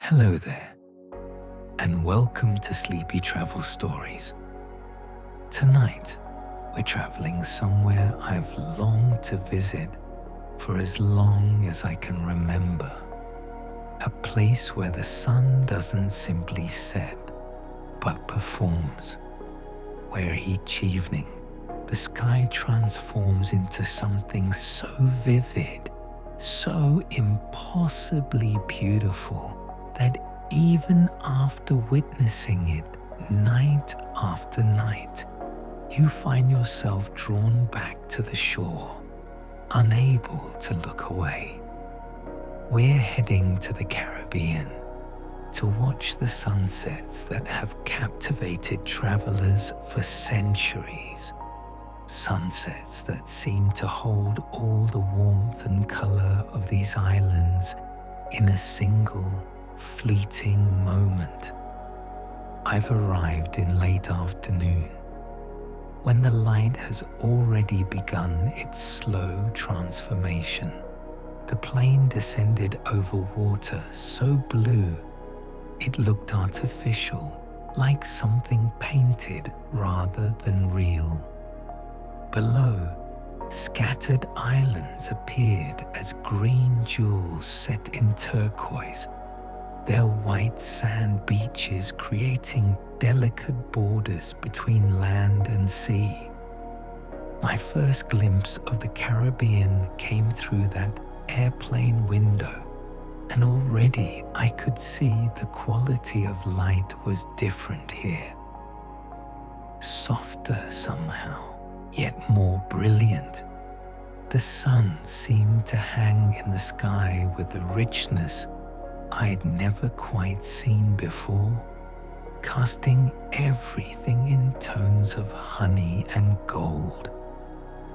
Hello there, and welcome to Sleepy Travel Stories. Tonight, we're traveling somewhere I've longed to visit for as long as I can remember. A place where the sun doesn't simply set, but performs. Where each evening, the sky transforms into something so vivid, so impossibly beautiful, that even after witnessing it night after night, you find yourself drawn back to the shore, unable to look away. We're heading to the Caribbean to watch the sunsets that have captivated travelers for centuries. Sunsets that seem to hold all the warmth and color of these islands in a single fleeting moment. I've arrived in late afternoon, when the light has already begun its slow transformation. The plane descended over water so blue it looked artificial, like something painted rather than real. Below, scattered islands appeared as green jewels set in turquoise, their white sand beaches creating delicate borders between land and sea. My first glimpse of the Caribbean came through that airplane window, and already I could see the quality of light was different here. Softer somehow, yet more brilliant. The sun seemed to hang in the sky with a richness I'd never quite seen before, casting everything in tones of honey and gold.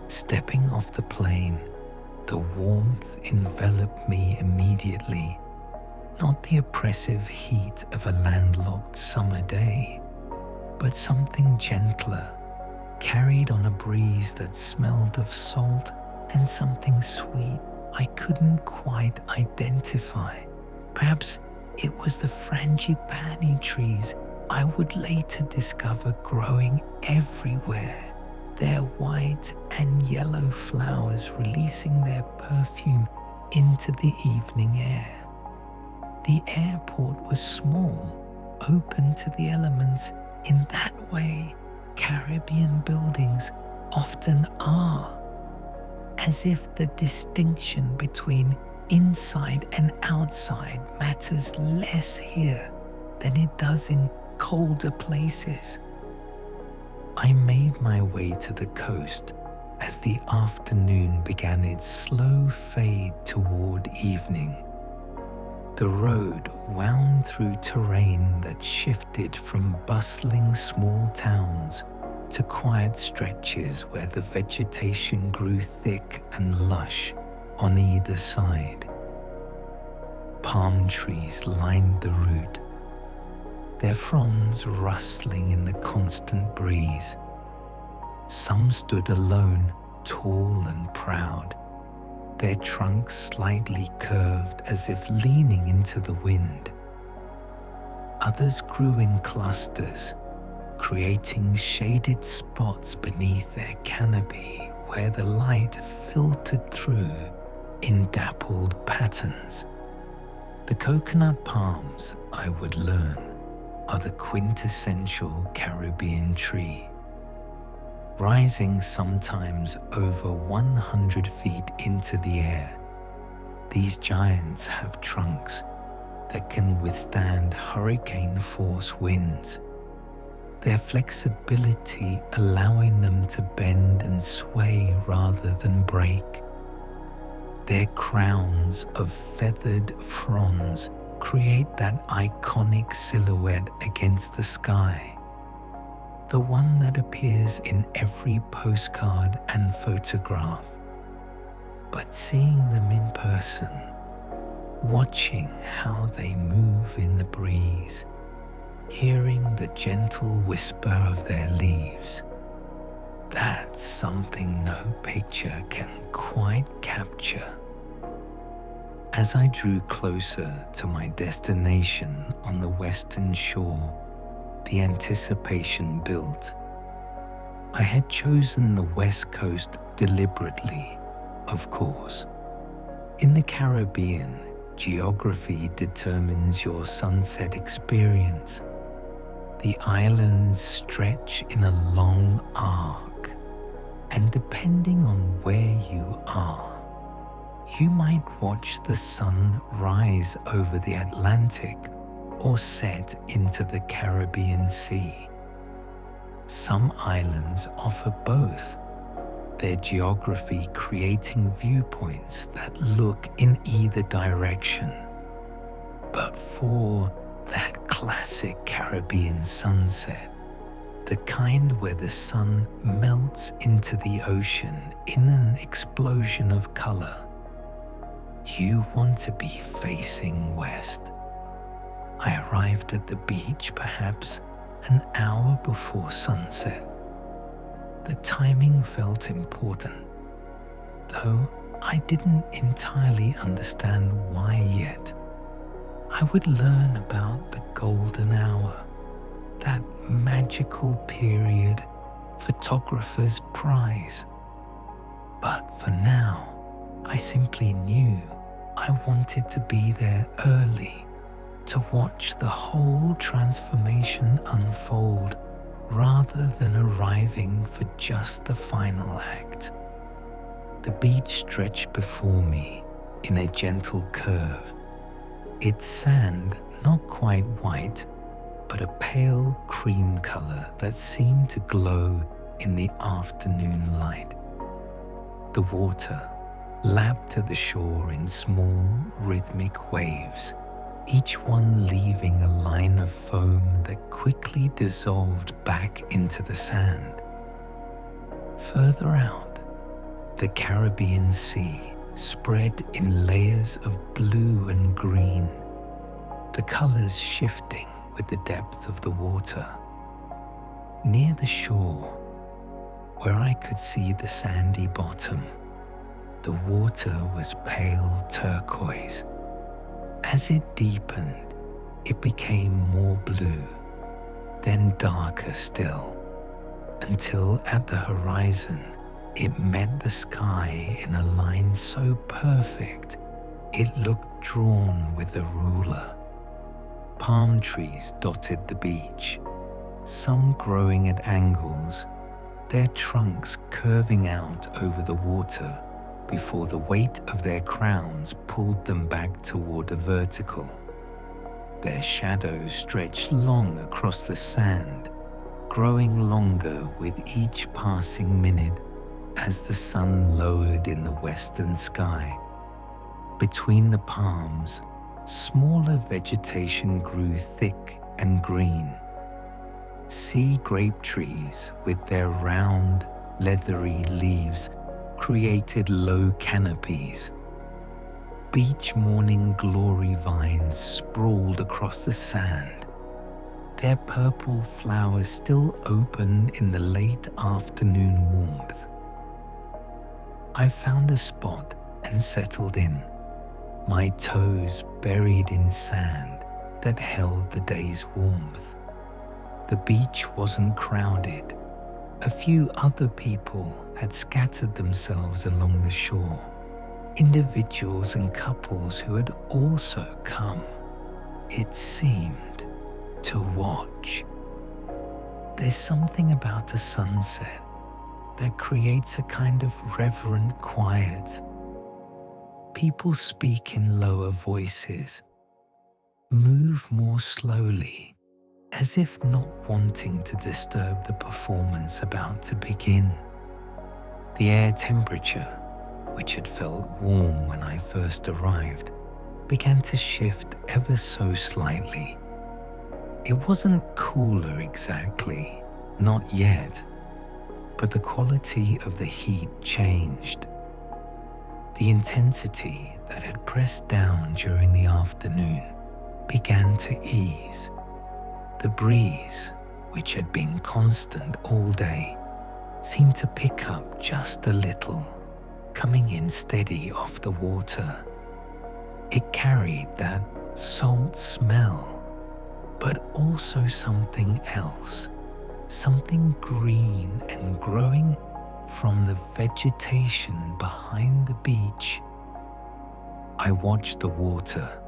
Stepping off the plane, the warmth enveloped me immediately, not the oppressive heat of a landlocked summer day, but something gentler, carried on a breeze that smelled of salt and something sweet I couldn't quite identify. Perhaps it was the frangipani trees I would later discover growing everywhere, their white and yellow flowers releasing their perfume into the evening air. The airport was small, open to the elements in that way Caribbean buildings often are, as if the distinction between inside and outside matters less here than it does in colder places. I made my way to the coast as the afternoon began its slow fade toward evening. The road wound through terrain that shifted from bustling small towns to quiet stretches where the vegetation grew thick and lush on either side. Palm trees lined the route, their fronds rustling in the constant breeze. Some stood alone, tall and proud, their trunks slightly curved as if leaning into the wind. Others grew in clusters, creating shaded spots beneath their canopy where the light filtered through in dappled patterns. The coconut palms, I would learn, are the quintessential Caribbean tree. Rising sometimes over 100 feet into the air, these giants have trunks that can withstand hurricane-force winds, their flexibility allowing them to bend and sway rather than break. Their crowns of feathered fronds create that iconic silhouette against the sky, the one that appears in every postcard and photograph. But seeing them in person, watching how they move in the breeze, hearing the gentle whisper of their leaves, that's something no picture can quite capture. As I drew closer to my destination on the western shore, the anticipation built. I had chosen the West Coast deliberately, of course. In the Caribbean, geography determines your sunset experience. The islands stretch in a long arc, and depending on where you are, you might watch the sun rise over the Atlantic or set into the Caribbean Sea. Some islands offer both, their geography creating viewpoints that look in either direction. But for that classic Caribbean sunset, the kind where the sun melts into the ocean in an explosion of color, you want to be facing west. I arrived at the beach perhaps an hour before sunset. The timing felt important, though I didn't entirely understand why yet. I would learn about the golden hour, that magical period photographer's prize. But for now, I simply knew I wanted to be there early to watch the whole transformation unfold rather than arriving for just the final act. The beach stretched before me in a gentle curve, its sand not quite white, but a pale cream color that seemed to glow in the afternoon light. The water lapped to the shore in small, rhythmic waves, each one leaving a line of foam that quickly dissolved back into the sand. Further out, the Caribbean Sea spread in layers of blue and green, the colors shifting with the depth of the water. Near the shore, where I could see the sandy bottom, the water was pale turquoise. As it deepened, it became more blue, then darker still, until at the horizon it met the sky in a line so perfect it looked drawn with a ruler. Palm trees dotted the beach, some growing at angles, their trunks curving out over the water before the weight of their crowns pulled them back toward a vertical. Their shadows stretched long across the sand, growing longer with each passing minute as the sun lowered in the western sky. Between the palms, smaller vegetation grew thick and green. Sea grape trees with their round, leathery leaves created low canopies. Beach morning glory vines sprawled across the sand, their purple flowers still open in the late afternoon warmth. I found a spot and settled in, my toes buried in sand that held the day's warmth. The beach wasn't crowded. A few other people had scattered themselves along the shore, individuals and couples who had also come, it seemed, to watch. There's something about a sunset that creates a kind of reverent quiet. People speak in lower voices, move more slowly, as if not wanting to disturb the performance about to begin. The air temperature, which had felt warm when I first arrived, began to shift ever so slightly. It wasn't cooler exactly, not yet, but the quality of the heat changed. The intensity that had pressed down during the afternoon began to ease. The breeze, which had been constant all day, seemed to pick up just a little, coming in steady off the water. It carried that salt smell, but also something else, something green and growing from the vegetation behind the beach. I watched the water,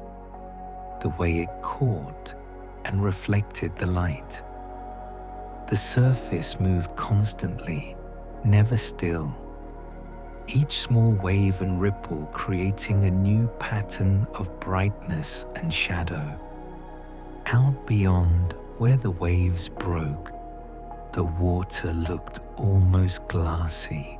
the way it caught and reflected the light. The surface moved constantly, never still. Each small wave and ripple creating a new pattern of brightness and shadow. Out beyond where the waves broke, the water looked almost glassy,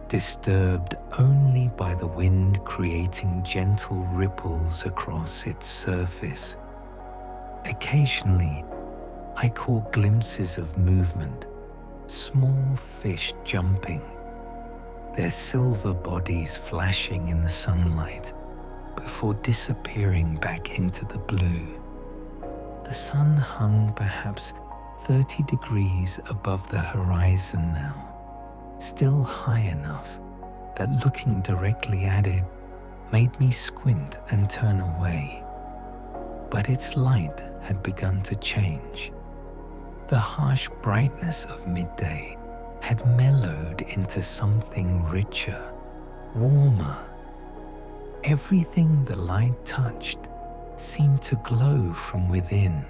disturbed only by the wind creating gentle ripples across its surface. Occasionally, I caught glimpses of movement, small fish jumping, their silver bodies flashing in the sunlight before disappearing back into the blue. The sun hung perhaps 30 degrees above the horizon now, still high enough that looking directly at it made me squint and turn away. But its light had begun to change. The harsh brightness of midday had mellowed into something richer, warmer. Everything the light touched seemed to glow from within.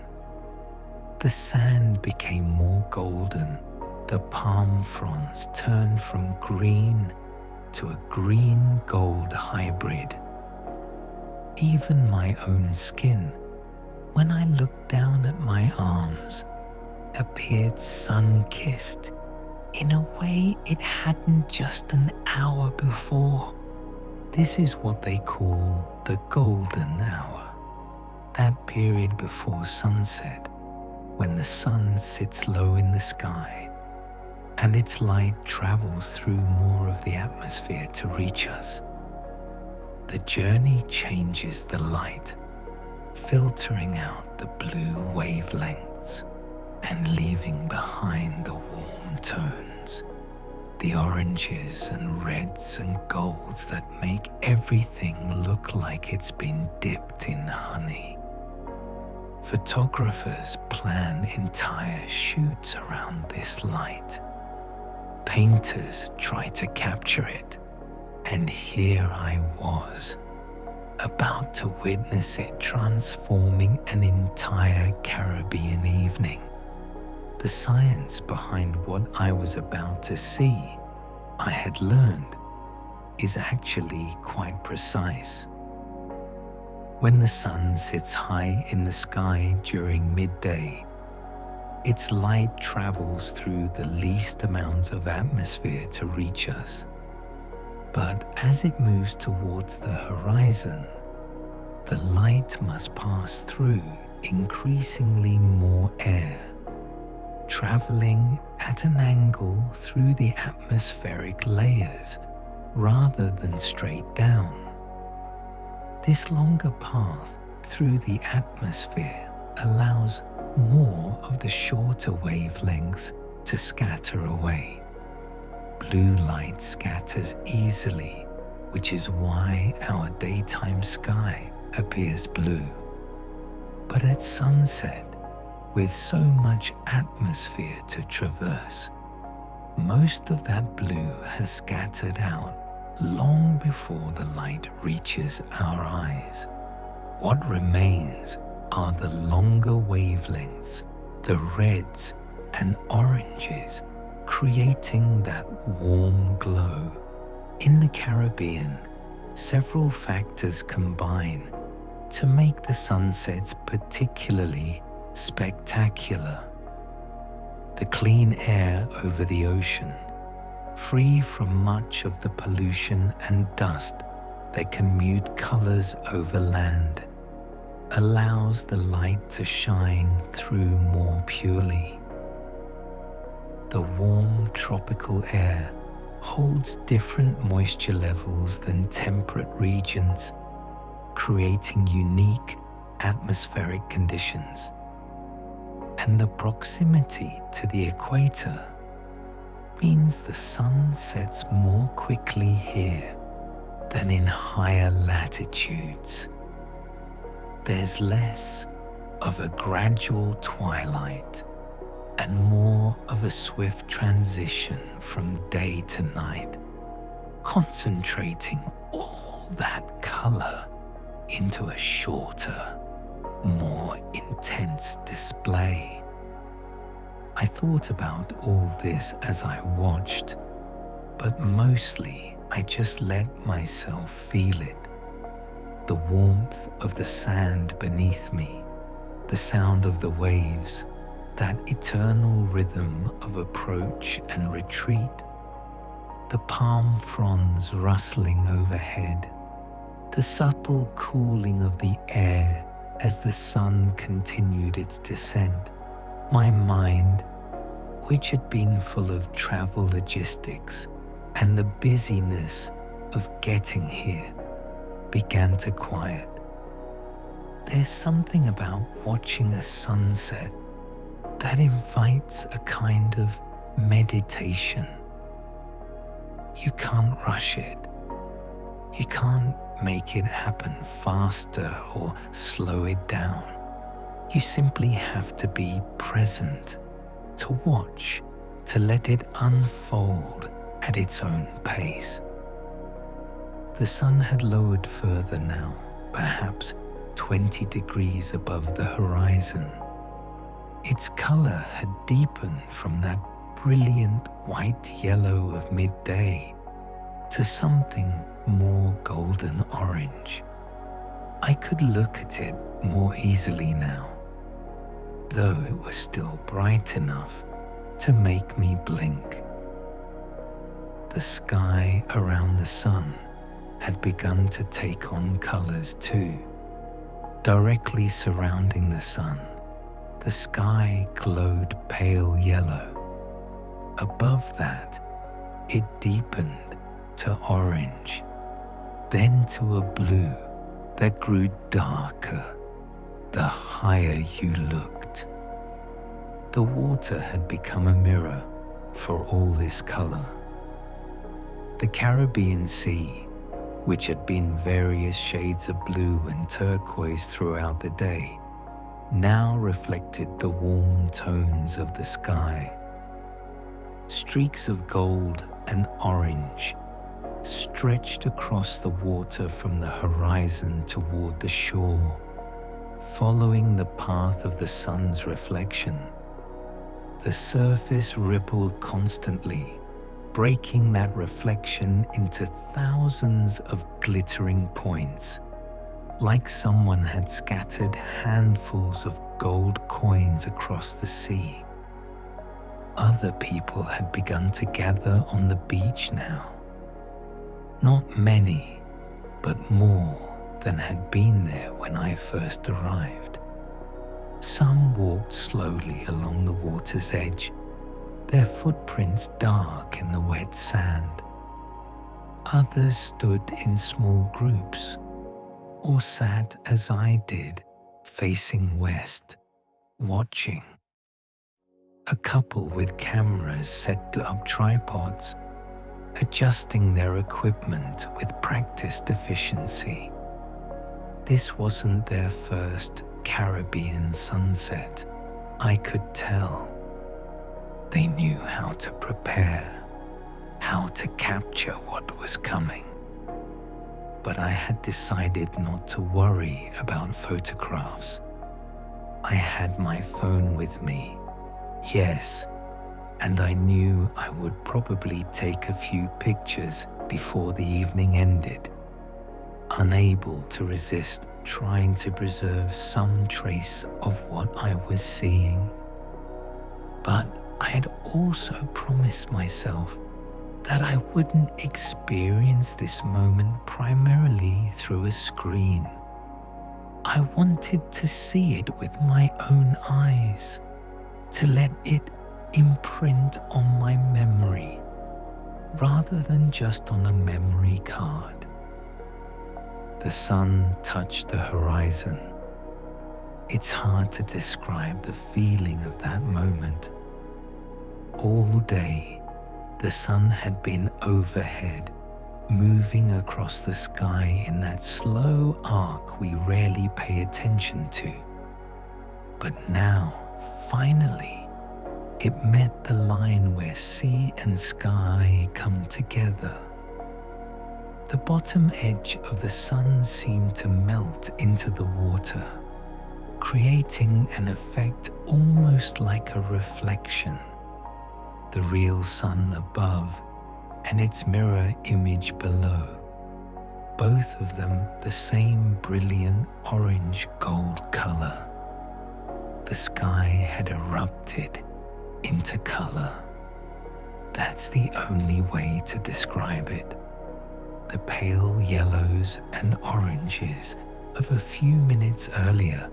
The sand became more golden. The palm fronds turned from green to a green-gold hybrid. Even my own skin, when I looked down at my arms, appeared sun-kissed in a way it hadn't just an hour before. This is what they call the golden hour, that period before sunset when the sun sits low in the sky and its light travels through more of the atmosphere to reach us. The journey changes the light, filtering out the blue wavelengths and leaving behind the warm tones, the oranges and reds and golds that make everything look like it's been dipped in honey. Photographers plan entire shoots around this light. Painters try to capture it, and here I was, about to witness it transforming an entire Caribbean evening. The science behind what I was about to see, I had learned, is actually quite precise. When the sun sits high in the sky during midday, its light travels through the least amount of atmosphere to reach us. But as it moves towards the horizon, the light must pass through increasingly more air, traveling at an angle through the atmospheric layers rather than straight down. This longer path through the atmosphere allows more of the shorter wavelengths to scatter away. Blue light scatters easily, which is why our daytime sky appears blue. But at sunset, with so much atmosphere to traverse, most of that blue has scattered out long before the light reaches our eyes. What remains are the longer wavelengths, the reds and oranges, creating that warm glow. In the Caribbean, several factors combine to make the sunsets particularly spectacular. The clean air over the ocean, free from much of the pollution and dust that can mute colors over land, allows the light to shine through more purely. The warm tropical air holds different moisture levels than temperate regions, creating unique atmospheric conditions. And the proximity to the equator means the sun sets more quickly here than in higher latitudes. There's less of a gradual twilight and more of a swift transition from day to night, concentrating all that color into a shorter, more intense display. I thought about all this as I watched, but mostly I just let myself feel it. The warmth of the sand beneath me, the sound of the waves, that eternal rhythm of approach and retreat, the palm fronds rustling overhead, the subtle cooling of the air as the sun continued its descent. My mind, which had been full of travel logistics and the busyness of getting here, began to quiet. There's something about watching a sunset that invites a kind of meditation. You can't rush it. You can't make it happen faster or slow it down. You simply have to be present, to watch, to let it unfold at its own pace. The sun had lowered further now, perhaps 20 degrees above the horizon. Its color had deepened from that brilliant white-yellow of midday to something more golden orange. I could look at it more easily now, though it was still bright enough to make me blink. The sky around the sun had begun to take on colors too. Directly surrounding the sun, the sky glowed pale yellow. Above that, it deepened to orange, then to a blue that grew darker the higher you looked. The water had become a mirror for all this color. The Caribbean Sea, which had been various shades of blue and turquoise throughout the day, now reflected the warm tones of the sky. Streaks of gold and orange stretched across the water from the horizon toward the shore, following the path of the sun's reflection. The surface rippled constantly, breaking that reflection into thousands of glittering points, like someone had scattered handfuls of gold coins across the sea. Other people had begun to gather on the beach now. Not many, but more than had been there when I first arrived. Some walked slowly along the water's edge, their footprints dark in the wet sand. Others stood in small groups, or sat as I did, facing west, watching. A couple with cameras set up tripods, adjusting their equipment with practiced efficiency. This wasn't their first Caribbean sunset, I could tell. They knew how to prepare, how to capture what was coming. But I had decided not to worry about photographs. I had my phone with me, yes, and I knew I would probably take a few pictures before the evening ended, unable to resist trying to preserve some trace of what I was seeing. But I had also promised myself that I wouldn't experience this moment primarily through a screen. I wanted to see it with my own eyes, to let it imprint on my memory, rather than just on a memory card. The sun touched the horizon. It's hard to describe the feeling of that moment. All day, the sun had been overhead, moving across the sky in that slow arc we rarely pay attention to. But now, finally, it met the line where sea and sky come together. The bottom edge of the sun seemed to melt into the water, creating an effect almost like a reflection. The real sun above and its mirror image below, both of them the same brilliant orange-gold color. The sky had erupted into color. That's the only way to describe it. The pale yellows and oranges of a few minutes earlier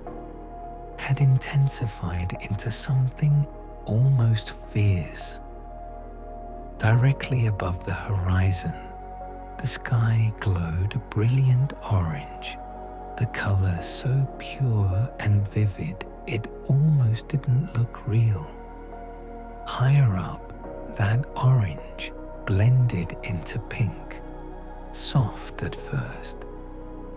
had intensified into something almost fierce. Directly above the horizon, the sky glowed brilliant orange, the color so pure and vivid it almost didn't look real. Higher up, that orange blended into pink, soft at first,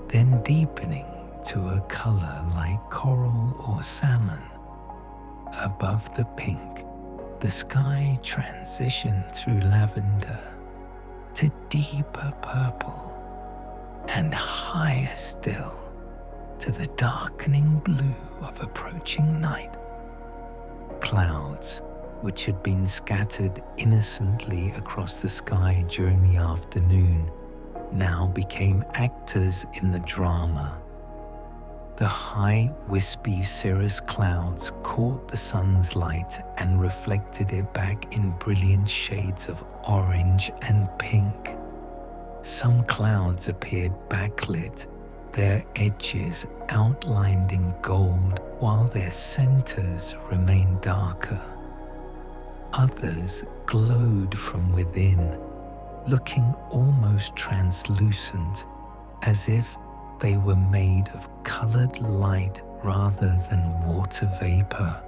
then deepening to a color like coral or salmon. Above the pink, the sky transitioned through lavender to deeper purple, and higher still to the darkening blue of approaching night. Clouds, which had been scattered innocently across the sky during the afternoon, now became actors in the drama. The high, wispy cirrus clouds caught the sun's light and reflected it back in brilliant shades of orange and pink. Some clouds appeared backlit, their edges outlined in gold while their centers remained darker. Others glowed from within, looking almost translucent, as if they were made of colored light rather than water vapor.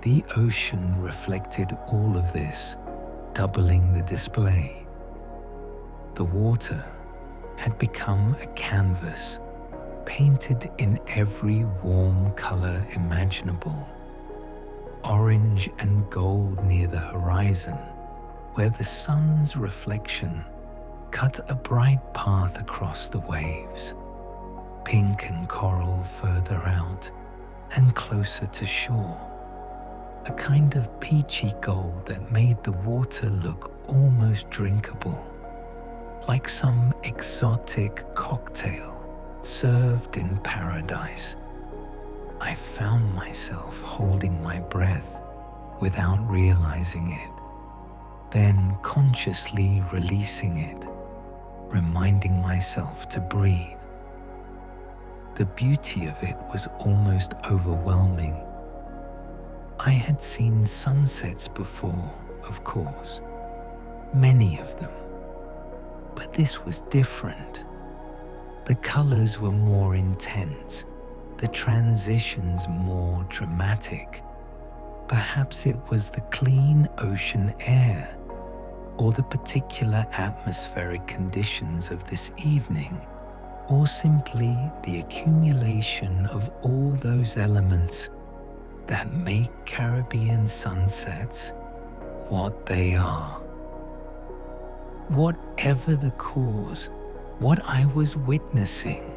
The ocean reflected all of this, doubling the display. The water had become a canvas, painted in every warm color imaginable. Orange and gold near the horizon, where the sun's reflection cut a bright path across the waves. Pink and coral further out and closer to shore. A kind of peachy gold that made the water look almost drinkable, like some exotic cocktail served in paradise. I found myself holding my breath without realizing it, then consciously releasing it, reminding myself to breathe. The beauty of it was almost overwhelming. I had seen sunsets before, of course, many of them, but this was different. The colors were more intense, the transitions more dramatic. Perhaps it was the clean ocean air, or the particular atmospheric conditions of this evening, or simply the accumulation of all those elements that make Caribbean sunsets what they are. Whatever the cause, what I was witnessing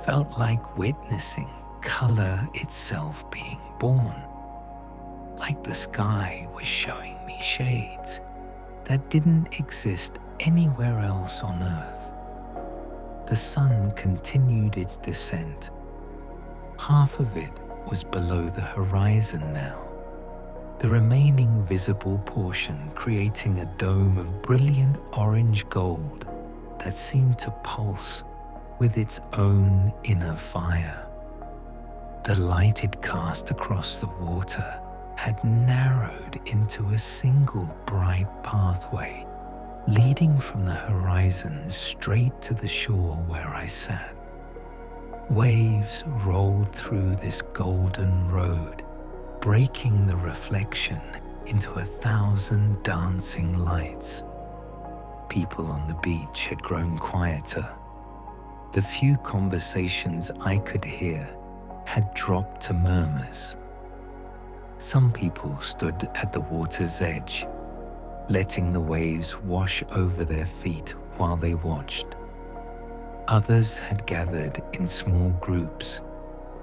felt like witnessing color itself being born, like the sky was showing me shades that didn't exist anywhere else on Earth. The sun continued its descent. Half of it was below the horizon now, the remaining visible portion creating a dome of brilliant orange gold that seemed to pulse with its own inner fire. The light it cast across the water had narrowed into a single bright pathway, leading from the horizon straight to the shore where I sat. Waves rolled through this golden road, breaking the reflection into 1,000 dancing lights. People on the beach had grown quieter. The few conversations I could hear had dropped to murmurs. Some people stood at the water's edge, letting the waves wash over their feet while they watched. Others had gathered in small groups,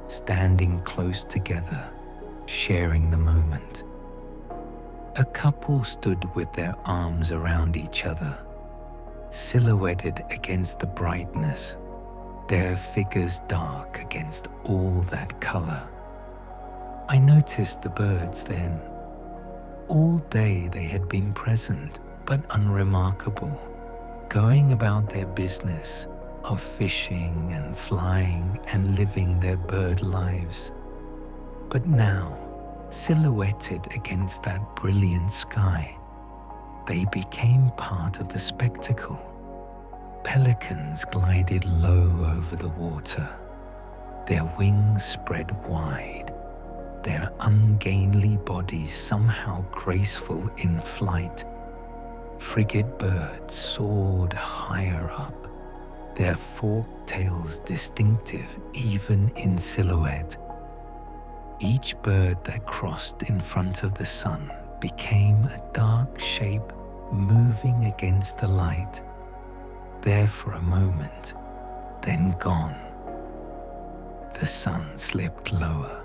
standing close together, sharing the moment. A couple stood with their arms around each other, silhouetted against the brightness, their figures dark against all that color. I noticed the birds then. All day they had been present, but unremarkable, going about their business of fishing and flying and living their bird lives. But now, silhouetted against that brilliant sky, they became part of the spectacle. Pelicans glided low over the water, their wings spread wide, their ungainly bodies somehow graceful in flight. Frigate birds soared higher up, their forked tails distinctive even in silhouette. Each bird that crossed in front of the sun became a dark shape moving against the light, there for a moment, then gone. The sun slipped lower.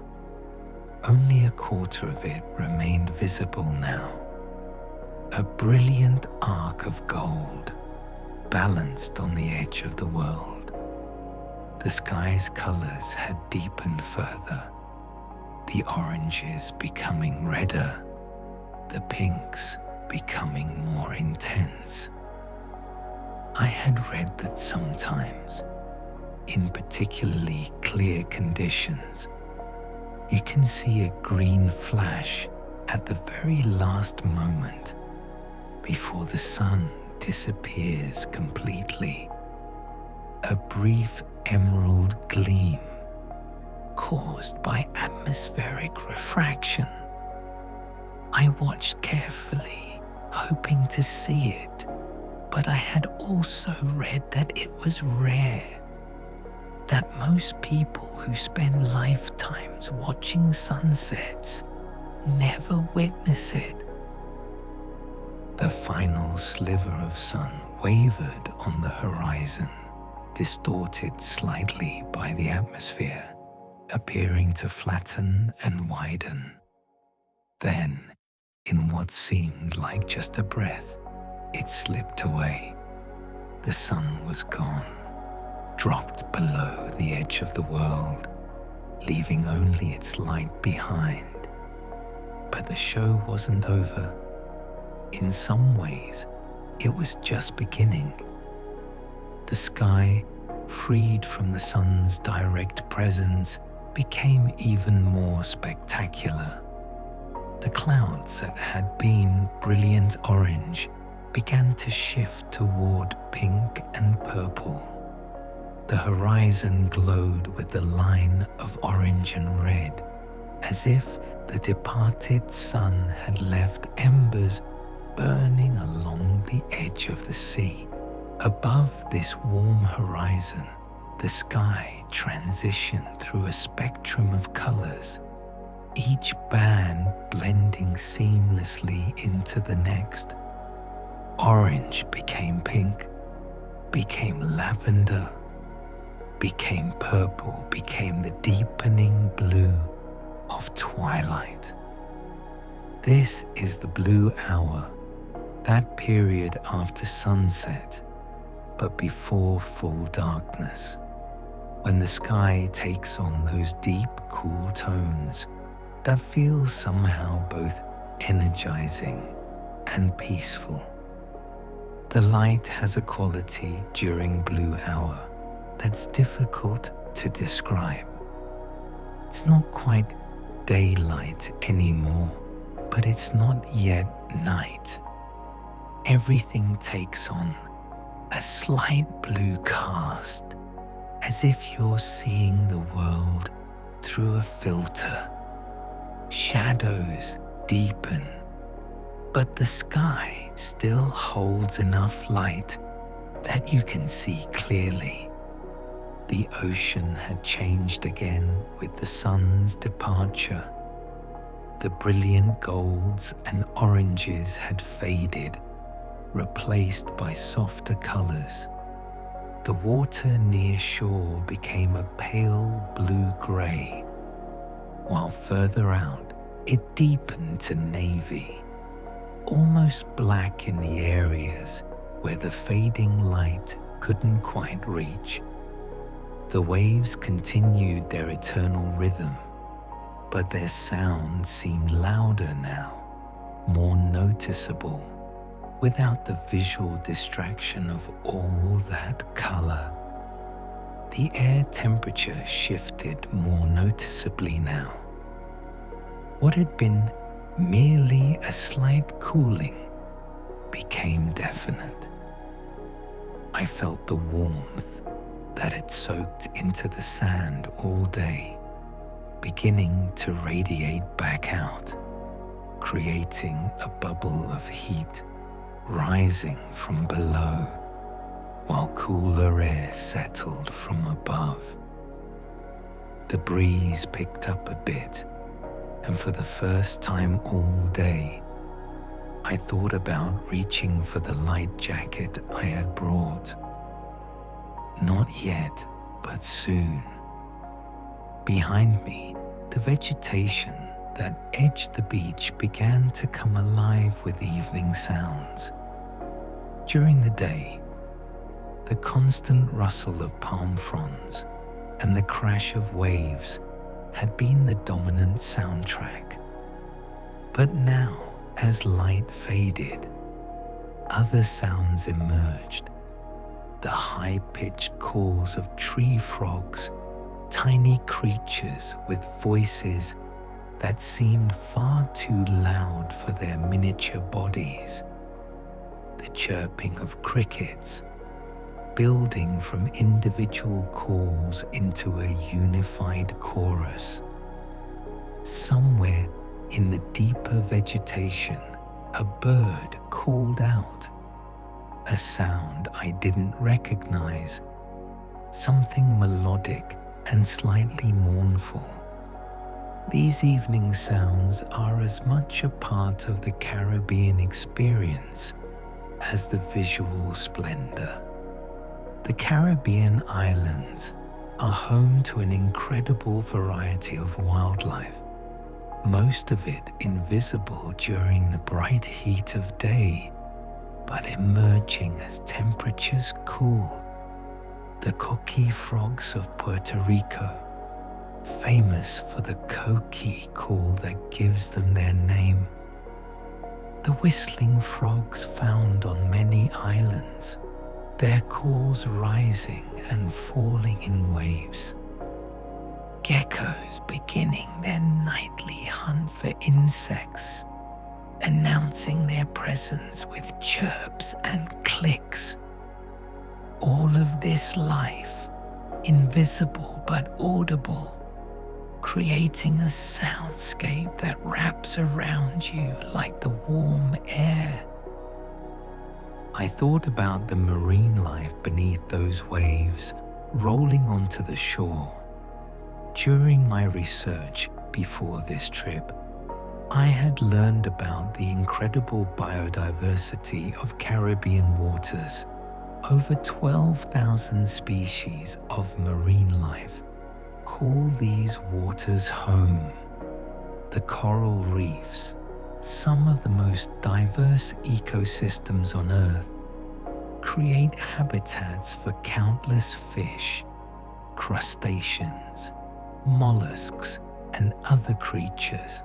Only a quarter of it remained visible now. A brilliant arc of gold, balanced on the edge of the world. The sky's colors had deepened further, the oranges becoming redder, the pinks becoming more intense. I had read that sometimes, in particularly clear conditions, you can see a green flash at the very last moment before the sun disappears completely. A brief emerald gleam caused by atmospheric refraction. I watched carefully, hoping to see it, but I had also read that it was rare, that most people who spend lifetimes watching sunsets never witness it. The final sliver of sun wavered on the horizon, distorted slightly by the atmosphere, appearing to flatten and widen. Then, in what seemed like just a breath, it slipped away. The sun was gone, dropped below the edge of the world, leaving only its light behind. But the show wasn't over. In some ways, it was just beginning. The sky, freed from the sun's direct presence, became even more spectacular. The clouds that had been brilliant orange began to shift toward pink and purple. The horizon glowed with the line of orange and red, as if the departed sun had left embers burning along the edge of the sea. Above this warm horizon, the sky transitioned through a spectrum of colors, each band blending seamlessly into the next. Orange became pink, became lavender, became purple, became the deepening blue of twilight. This is the blue hour, that period after sunset, but before full darkness, when the sky takes on those deep, cool tones that feel somehow both energizing and peaceful. The light has a quality during blue hour that's difficult to describe. It's not quite daylight anymore, but it's not yet night. Everything takes on a slight blue cast, as if you're seeing the world through a filter. Shadows deepen, but the sky still holds enough light that you can see clearly. The ocean had changed again with the sun's departure. The brilliant golds and oranges had faded, replaced by softer colors. The water near shore became a pale blue-gray, while further out it deepened to navy, almost black in the areas where the fading light couldn't quite reach. The waves continued their eternal rhythm, but their sound seemed louder now, more noticeable, without the visual distraction of all that color. The air temperature shifted more noticeably now. What had been merely a slight cooling became definite. I felt the warmth that had soaked into the sand all day beginning to radiate back out, creating a bubble of heat rising from below, while cooler air settled from above. The breeze picked up a bit, and for the first time all day, I thought about reaching for the light jacket I had brought. Not yet, but soon. Behind me, the vegetation that edged the beach began to come alive with evening sounds. During the day, the constant rustle of palm fronds and the crash of waves had been the dominant soundtrack. But now, as light faded, other sounds emerged. The high-pitched calls of tree frogs, tiny creatures with voices that seemed far too loud for their miniature bodies. The chirping of crickets, building from individual calls into a unified chorus. Somewhere in the deeper vegetation, a bird called out, a sound I didn't recognize, something melodic and slightly mournful. These evening sounds are as much a part of the Caribbean experience as the visual splendor. The Caribbean islands are home to an incredible variety of wildlife, most of it invisible during the bright heat of day, but emerging as temperatures cool. The coqui frogs of Puerto Rico, famous for the coqui call that gives them their name. The whistling frogs found on many islands, their calls rising and falling in waves. Geckos beginning their nightly hunt for insects, announcing their presence with chirps and clicks. All of this life, invisible but audible, creating a soundscape that wraps around you like the warm air. I thought about the marine life beneath those waves rolling onto the shore. During my research before this trip, I had learned about the incredible biodiversity of Caribbean waters. Over 12,000 species of marine life call these waters home. The coral reefs, some of the most diverse ecosystems on Earth, create habitats for countless fish, crustaceans, mollusks, and other creatures.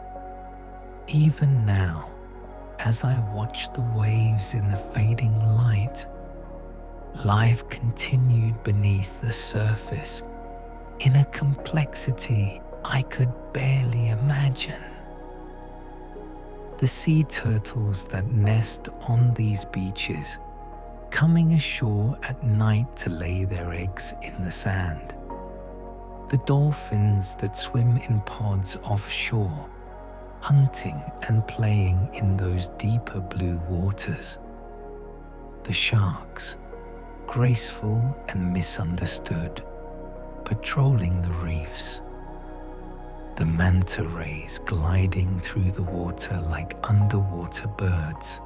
Even now, as I watch the waves in the fading light, life continued beneath the surface in a complexity I could barely imagine. The sea turtles that nest on these beaches, coming ashore at night to lay their eggs in the sand. The dolphins that swim in pods offshore, hunting and playing in those deeper blue waters. The sharks, graceful and misunderstood, patrolling the reefs. The manta rays gliding through the water like underwater birds.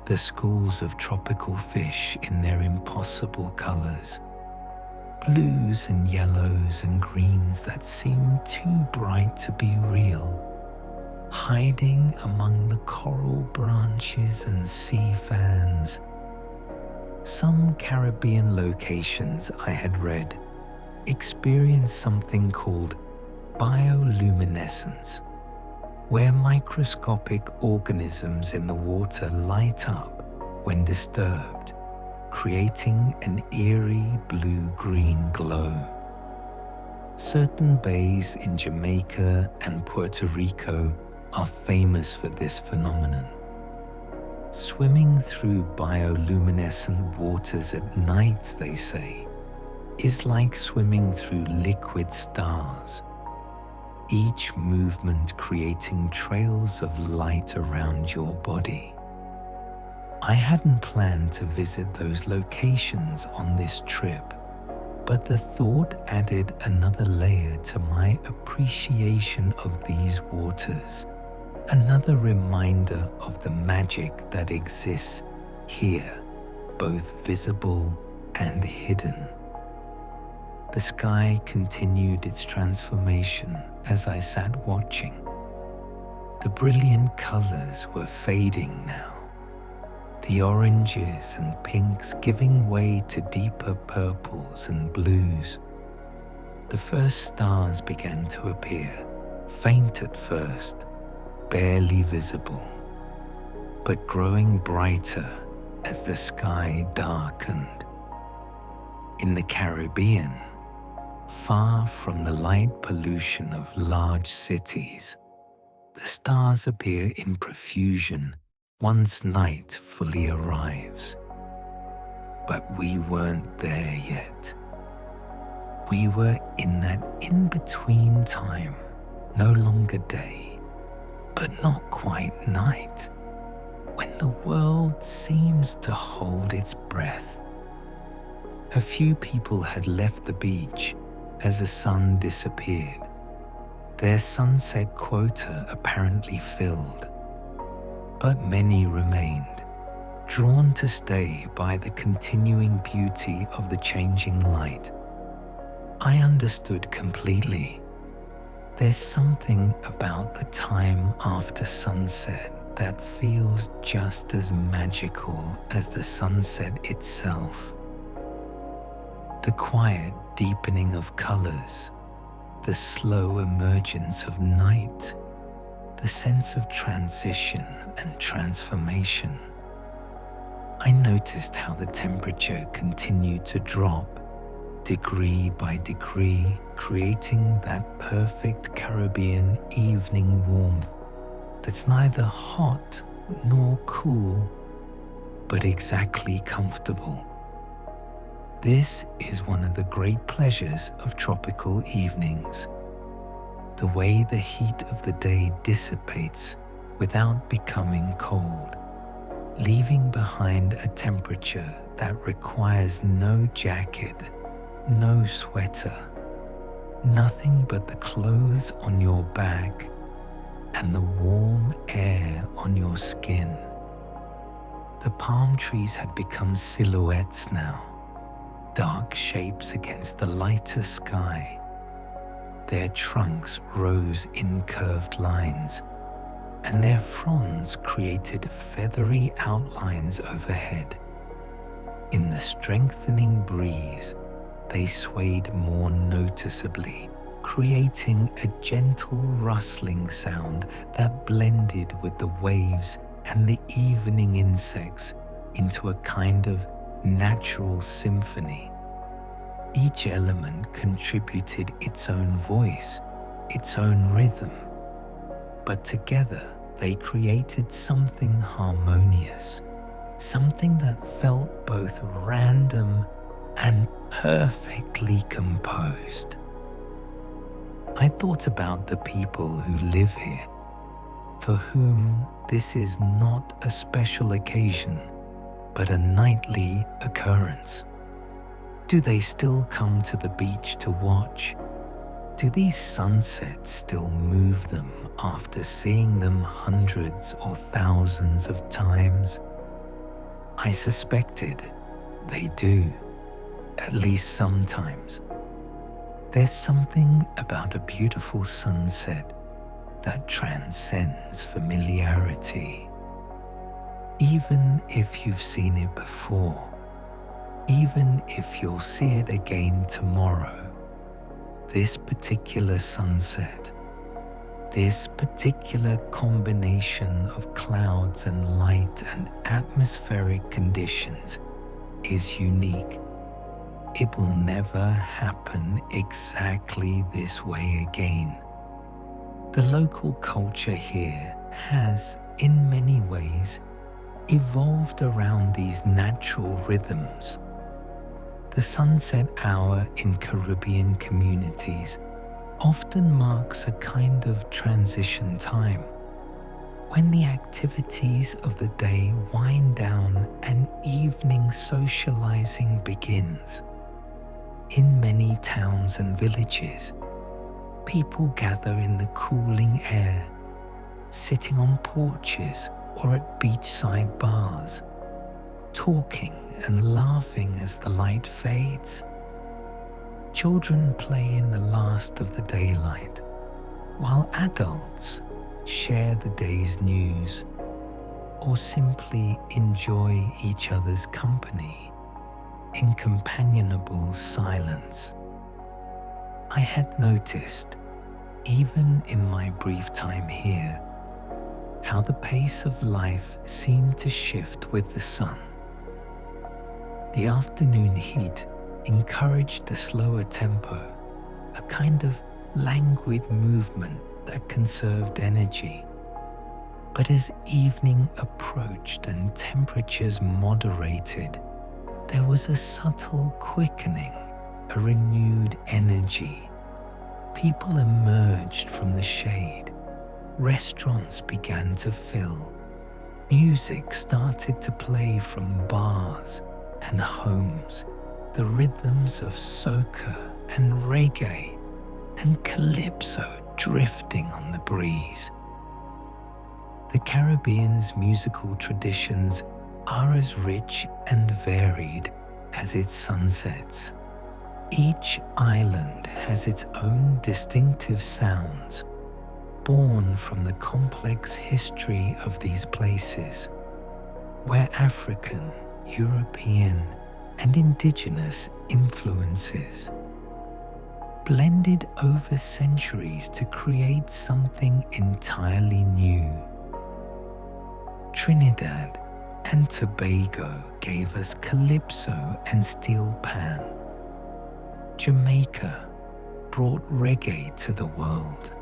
The schools of tropical fish in their impossible colors, blues and yellows and greens that seem too bright to be real, hiding among the coral branches and sea fans. Some Caribbean locations I had read experienced something called bioluminescence, where microscopic organisms in the water light up when disturbed, creating an eerie blue-green glow. Certain bays in Jamaica and Puerto Rico are famous for this phenomenon. Swimming through bioluminescent waters at night, they say, is like swimming through liquid stars, each movement creating trails of light around your body. I hadn't planned to visit those locations on this trip, but the thought added another layer to my appreciation of these waters, another reminder of the magic that exists here, both visible and hidden. The sky continued its transformation as I sat watching. The brilliant colors were fading now, the oranges and pinks giving way to deeper purples and blues. The first stars began to appear, faint at first, barely visible, but growing brighter as the sky darkened. In the Caribbean, far from the light pollution of large cities, the stars appear in profusion once night fully arrives. But we weren't there yet. We were in that in-between time, no longer day, but not quite night, when the world seems to hold its breath. A few people had left the beach as the sun disappeared, their sunset quota apparently filled. But many remained, drawn to stay by the continuing beauty of the changing light. I understood completely. There's something about the time after sunset that feels just as magical as the sunset itself. The quiet deepening of colors, the slow emergence of night, the sense of transition and transformation. I noticed how the temperature continued to drop, degree by degree, creating that perfect Caribbean evening warmth that's neither hot nor cool, but exactly comfortable. This is one of the great pleasures of tropical evenings. The way the heat of the day dissipates without becoming cold, leaving behind a temperature that requires no jacket, no sweater, nothing but the clothes on your back and the warm air on your skin. The palm trees had become silhouettes now, dark shapes against the lighter sky. Their trunks rose in curved lines, and their fronds created feathery outlines overhead. In the strengthening breeze, they swayed more noticeably, creating a gentle rustling sound that blended with the waves and the evening insects into a kind of natural symphony. Each element contributed its own voice, its own rhythm, but together they created something harmonious, something that felt both random and perfectly composed. I thought about the people who live here for whom this is not a special occasion, but a nightly occurrence? Do they still come to the beach to watch? Do these sunsets still move them after seeing them hundreds or thousands of times? I suspected they do, at least sometimes. There's something about a beautiful sunset that transcends familiarity. Even if you've seen it before, even if you'll see it again tomorrow, this particular sunset, this particular combination of clouds and light and atmospheric conditions is unique. It will never happen exactly this way again. The local culture here has, in many ways, evolved around these natural rhythms. The sunset hour in Caribbean communities often marks a kind of transition time, when the activities of the day wind down and evening socializing begins. In many towns and villages, people gather in the cooling air, sitting on porches or at beachside bars, talking and laughing as the light fades. Children play in the last of the daylight, while adults share the day's news or simply enjoy each other's company in companionable silence. I had noticed, even in my brief time here, how the pace of life seemed to shift with the sun. The afternoon heat encouraged a slower tempo, a kind of languid movement that conserved energy. But as evening approached and temperatures moderated, there was a subtle quickening, a renewed energy. People emerged from the shade. Restaurants began to fill. Music started to play from bars and homes, the rhythms of soca and reggae and calypso drifting on the breeze. The Caribbean's musical traditions are as rich and varied as its sunsets. Each island has its own distinctive sounds, born from the complex history of these places, where African, European, and indigenous influences blended over centuries to create something entirely new. Trinidad and Tobago gave us calypso and steel pan. Jamaica brought reggae to the world.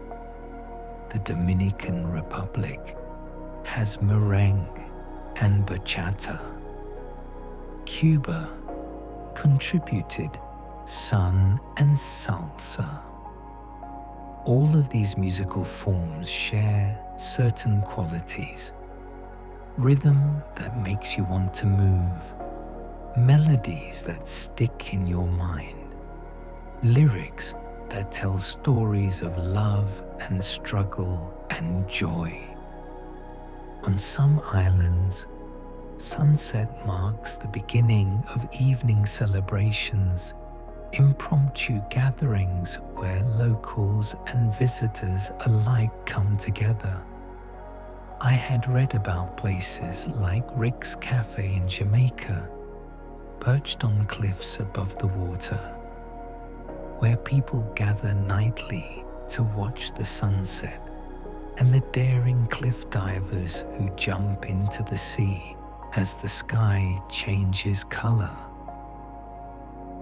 The Dominican Republic has merengue and bachata. Cuba contributed sun and salsa. All of these musical forms share certain qualities: rhythm that makes you want to move, melodies that stick in your mind, lyrics that tell stories of love and struggle and joy. On some islands, sunset marks the beginning of evening celebrations, impromptu gatherings where locals and visitors alike come together. I had read about places like Rick's Cafe in Jamaica, perched on cliffs above the water, where people gather nightly to watch the sunset, and the daring cliff divers who jump into the sea as the sky changes color.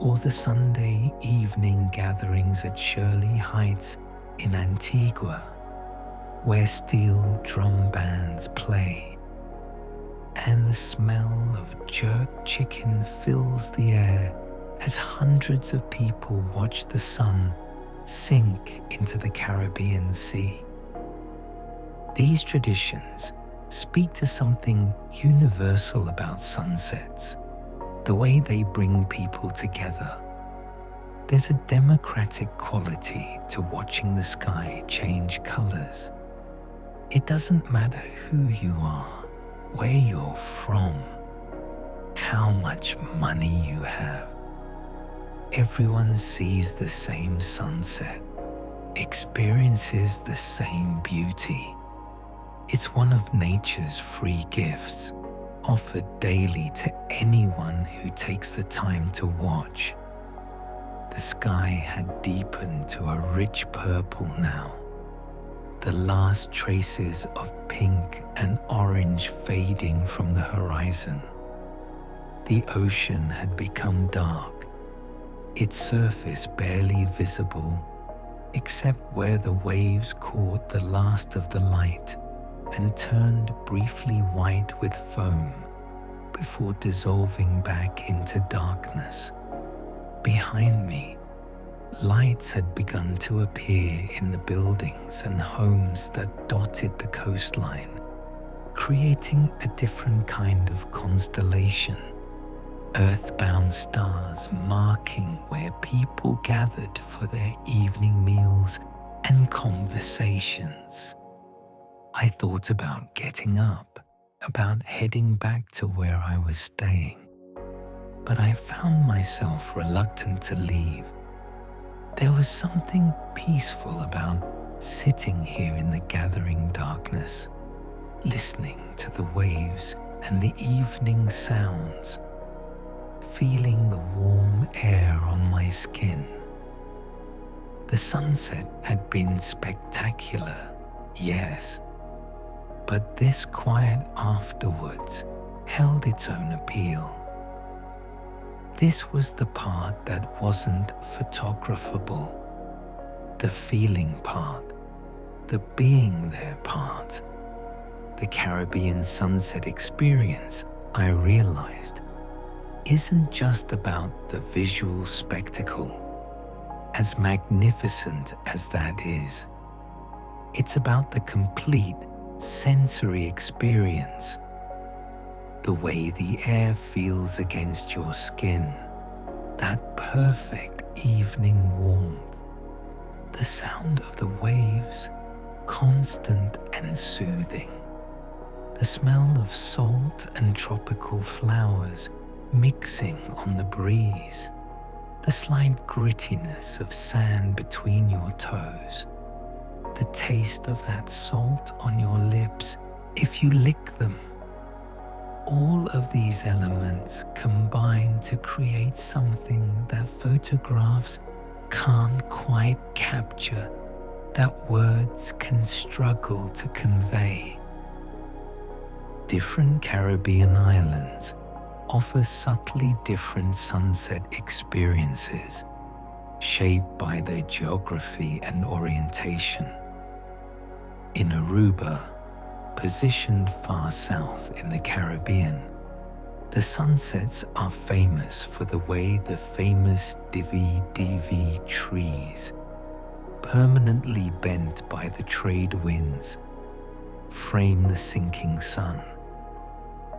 Or the Sunday evening gatherings at Shirley Heights in Antigua, where steel drum bands play, and the smell of jerk chicken fills the air as hundreds of people watch the sun sink into the Caribbean Sea. These traditions speak to something universal about sunsets, the way they bring people together. There's a democratic quality to watching the sky change colors. It doesn't matter who you are, where you're from, how much money you have. Everyone sees the same sunset, experiences the same beauty. It's one of nature's free gifts, offered daily to anyone who takes the time to watch. The sky had deepened to a rich purple now, the last traces of pink and orange fading from the horizon. The ocean had become dark, its surface barely visible, except where the waves caught the last of the light and turned briefly white with foam before dissolving back into darkness. Behind me, lights had begun to appear in the buildings and homes that dotted the coastline, creating a different kind of constellation. Earthbound stars marking where people gathered for their evening meals and conversations. I thought about getting up, about heading back to where I was staying, but I found myself reluctant to leave. There was something peaceful about sitting here in the gathering darkness, listening to the waves and the evening sounds, feeling the warm air on my skin. The sunset had been spectacular, yes, but this quiet afterwards held its own appeal. This was the part that wasn't photographable, the feeling part, the being there part. The Caribbean sunset experience, I realized, isn't just about the visual spectacle, as magnificent as that is. It's about the complete sensory experience, the way the air feels against your skin, that perfect evening warmth, the sound of the waves, constant and soothing, the smell of salt and tropical flowers mixing on the breeze, the slight grittiness of sand between your toes, the taste of that salt on your lips if you lick them. All of these elements combine to create something that photographs can't quite capture, that words can struggle to convey. Different Caribbean islands offer subtly different sunset experiences, shaped by their geography and orientation. In Aruba, positioned far south in the Caribbean, the sunsets are famous for the way the famous divi trees, permanently bent by the trade winds, frame the sinking sun.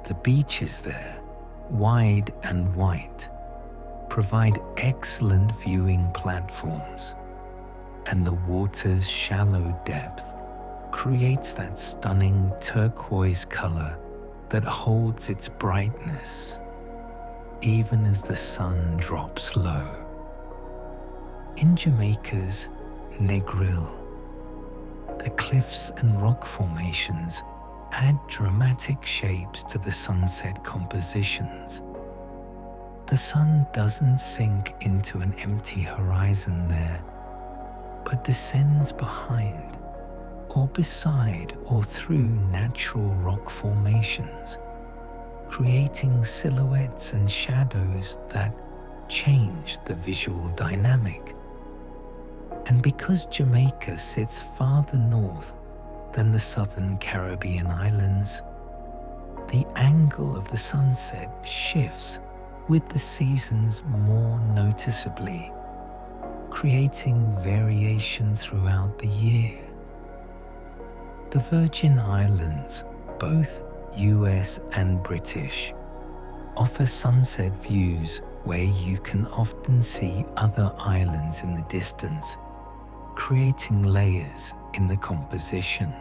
The beaches there, wide and white, provide excellent viewing platforms, and the water's shallow depth creates that stunning turquoise color that holds its brightness even as the sun drops low. In Jamaica's Negril, the cliffs and rock formations add dramatic shapes to the sunset compositions. The sun doesn't sink into an empty horizon there, but descends behind, or beside or through natural rock formations, creating silhouettes and shadows that change the visual dynamic. And because Jamaica sits farther north than the southern Caribbean islands, the angle of the sunset shifts with the seasons more noticeably, creating variation throughout the year. The Virgin Islands, both US and British, offer sunset views where you can often see other islands in the distance, creating layers in the composition.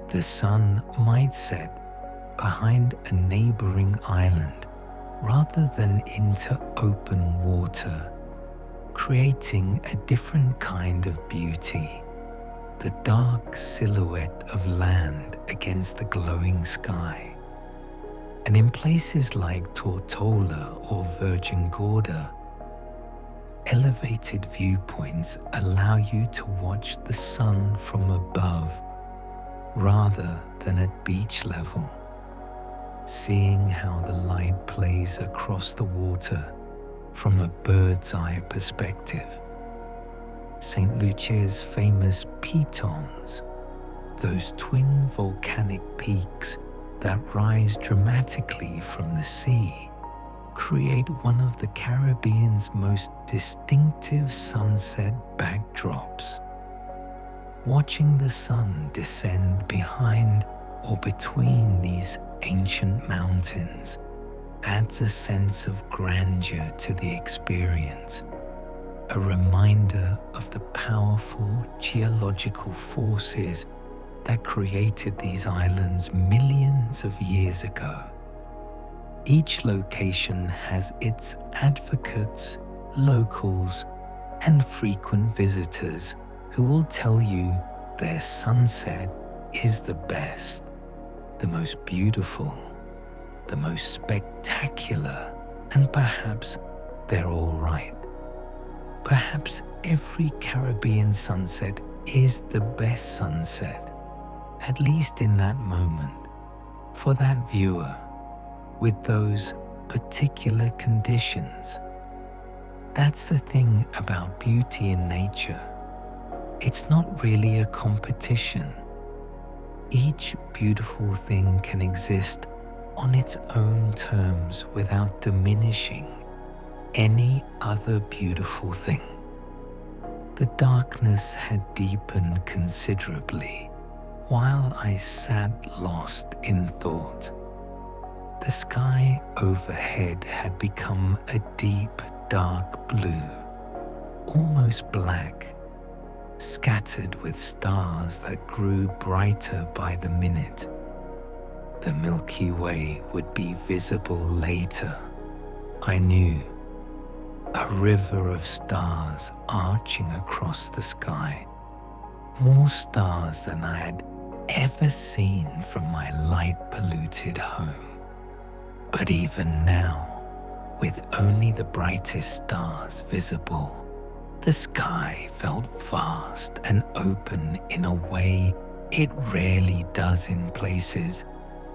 The sun might set behind a neighboring island rather than into open water, creating a different kind of beauty. The dark silhouette of land against the glowing sky. And in places like Tortola or Virgin Gorda, elevated viewpoints allow you to watch the sun from above rather than at beach level, seeing how the light plays across the water from a bird's eye perspective. St. Lucia's famous pitons, those twin volcanic peaks that rise dramatically from the sea, create one of the Caribbean's most distinctive sunset backdrops. Watching the sun descend behind or between these ancient mountains adds a sense of grandeur to the experience, a reminder of the powerful geological forces that created these islands millions of years ago. Each location has its advocates, locals, and frequent visitors who will tell you their sunset is the best, the most beautiful, the most spectacular, and perhaps they're all right. Perhaps every Caribbean sunset is the best sunset, at least in that moment, for that viewer, with those particular conditions. That's the thing about beauty in nature. It's not really a competition. Each beautiful thing can exist on its own terms without diminishing any other beautiful thing. The darkness had deepened considerably while I sat lost in thought. The sky overhead had become a deep, dark blue, almost black, scattered with stars that grew brighter by the minute. The Milky Way would be visible later, I knew. A river of stars arching across the sky, more stars than I had ever seen from my light-polluted home. But even now, with only the brightest stars visible, the sky felt vast and open in a way it rarely does in places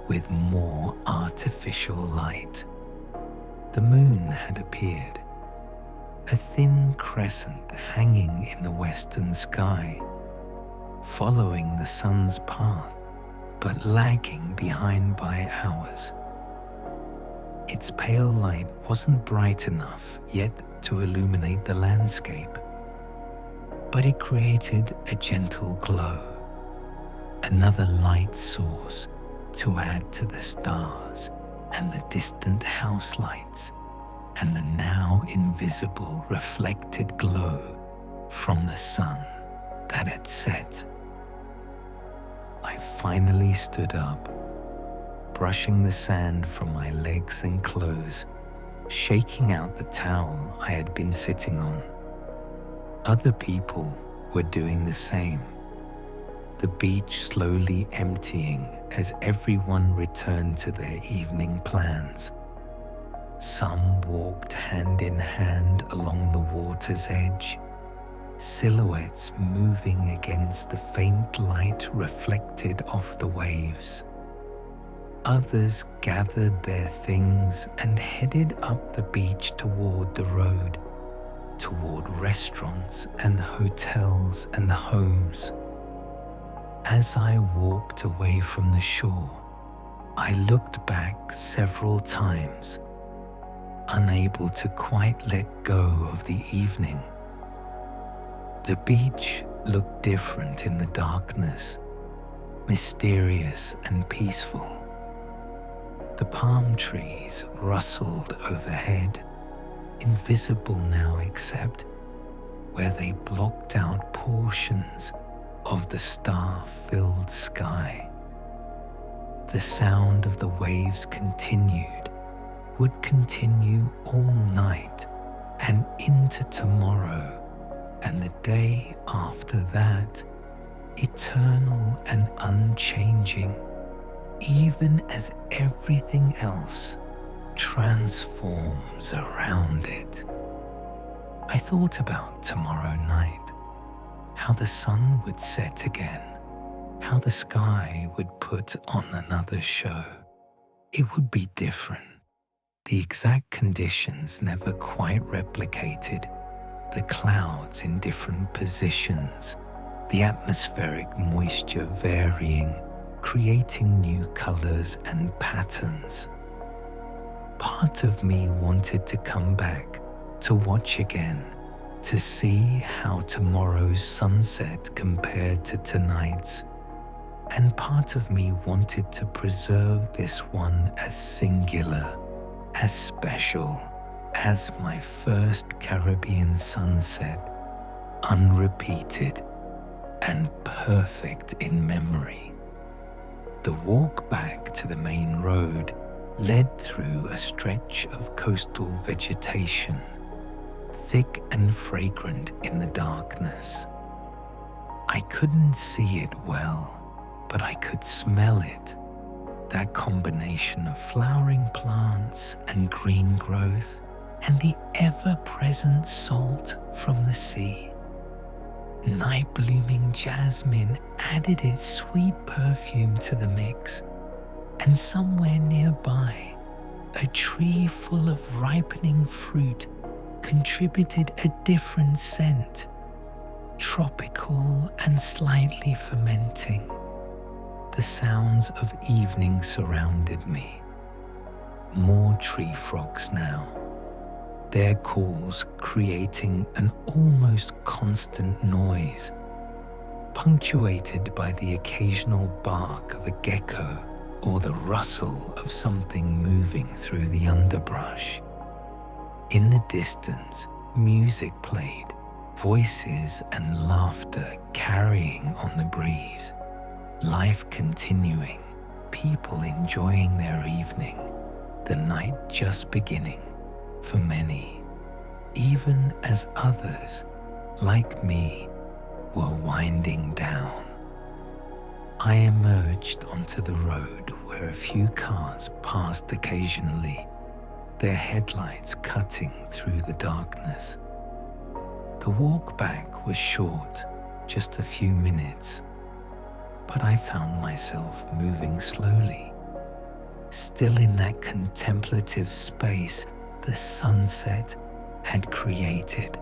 with more artificial light. The moon had appeared, a thin crescent hanging in the western sky, following the sun's path, but lagging behind by hours. Its pale light wasn't bright enough yet to illuminate the landscape, but it created a gentle glow, another light source to add to the stars and the distant house lights and the now invisible reflected glow from the sun that had set. I finally stood up, brushing the sand from my legs and clothes, shaking out the towel I had been sitting on. Other people were doing the same, the beach slowly emptying as everyone returned to their evening plans. Some walked hand in hand along the water's edge, silhouettes moving against the faint light reflected off the waves. Others gathered their things and headed up the beach toward the road, toward restaurants and hotels and homes. As I walked away from the shore, I looked back several times, unable to quite let go of the evening. The beach looked different in the darkness. mysterious and peaceful. The palm trees rustled overhead, invisible now except where they blocked out portions of the star-filled sky. The sound of the waves would continue all night and into tomorrow and the day after that, eternal and unchanging, even as everything else transforms around it. I thought about tomorrow night, how the sun would set again, how the sky would put on another show. It would be different. The exact conditions never quite replicated, the clouds in different positions, the atmospheric moisture varying, creating new colors and patterns. Part of me wanted to come back, to watch again, to see how tomorrow's sunset compared to tonight's. And part of me wanted to preserve this one as singular, as special as my first Caribbean sunset, unrepeated and perfect in memory. The walk back to the main road led through a stretch of coastal vegetation, thick and fragrant in the darkness. I couldn't see it well, but I could smell it, that combination of flowering plants and green growth and the ever-present salt from the sea. Night-blooming jasmine added its sweet perfume to the mix, and somewhere nearby, a tree full of ripening fruit contributed a different scent, tropical and slightly fermenting. The sounds of evening surrounded me. More tree frogs now, their calls creating an almost constant noise, punctuated by the occasional bark of a gecko or the rustle of something moving through the underbrush. In the distance, music played, voices and laughter carrying on the breeze. Life continuing, people enjoying their evening, the night just beginning for many, even as others, like me, were winding down. I emerged onto the road where a few cars passed occasionally, their headlights cutting through the darkness. The walk back was short, just a few minutes, but I found myself moving slowly, still in that contemplative space the sunset had created.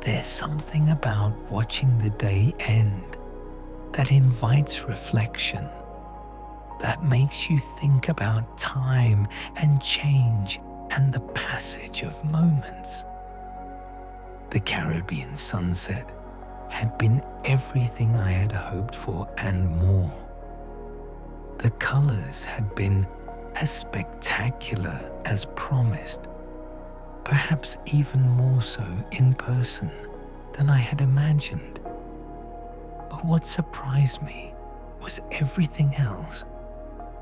There's something about watching the day end that invites reflection, that makes you think about time and change and the passage of moments. The Caribbean sunset had been everything I had hoped for and more. The colors had been as spectacular as promised, perhaps even more so in person than I had imagined. But what surprised me was everything else,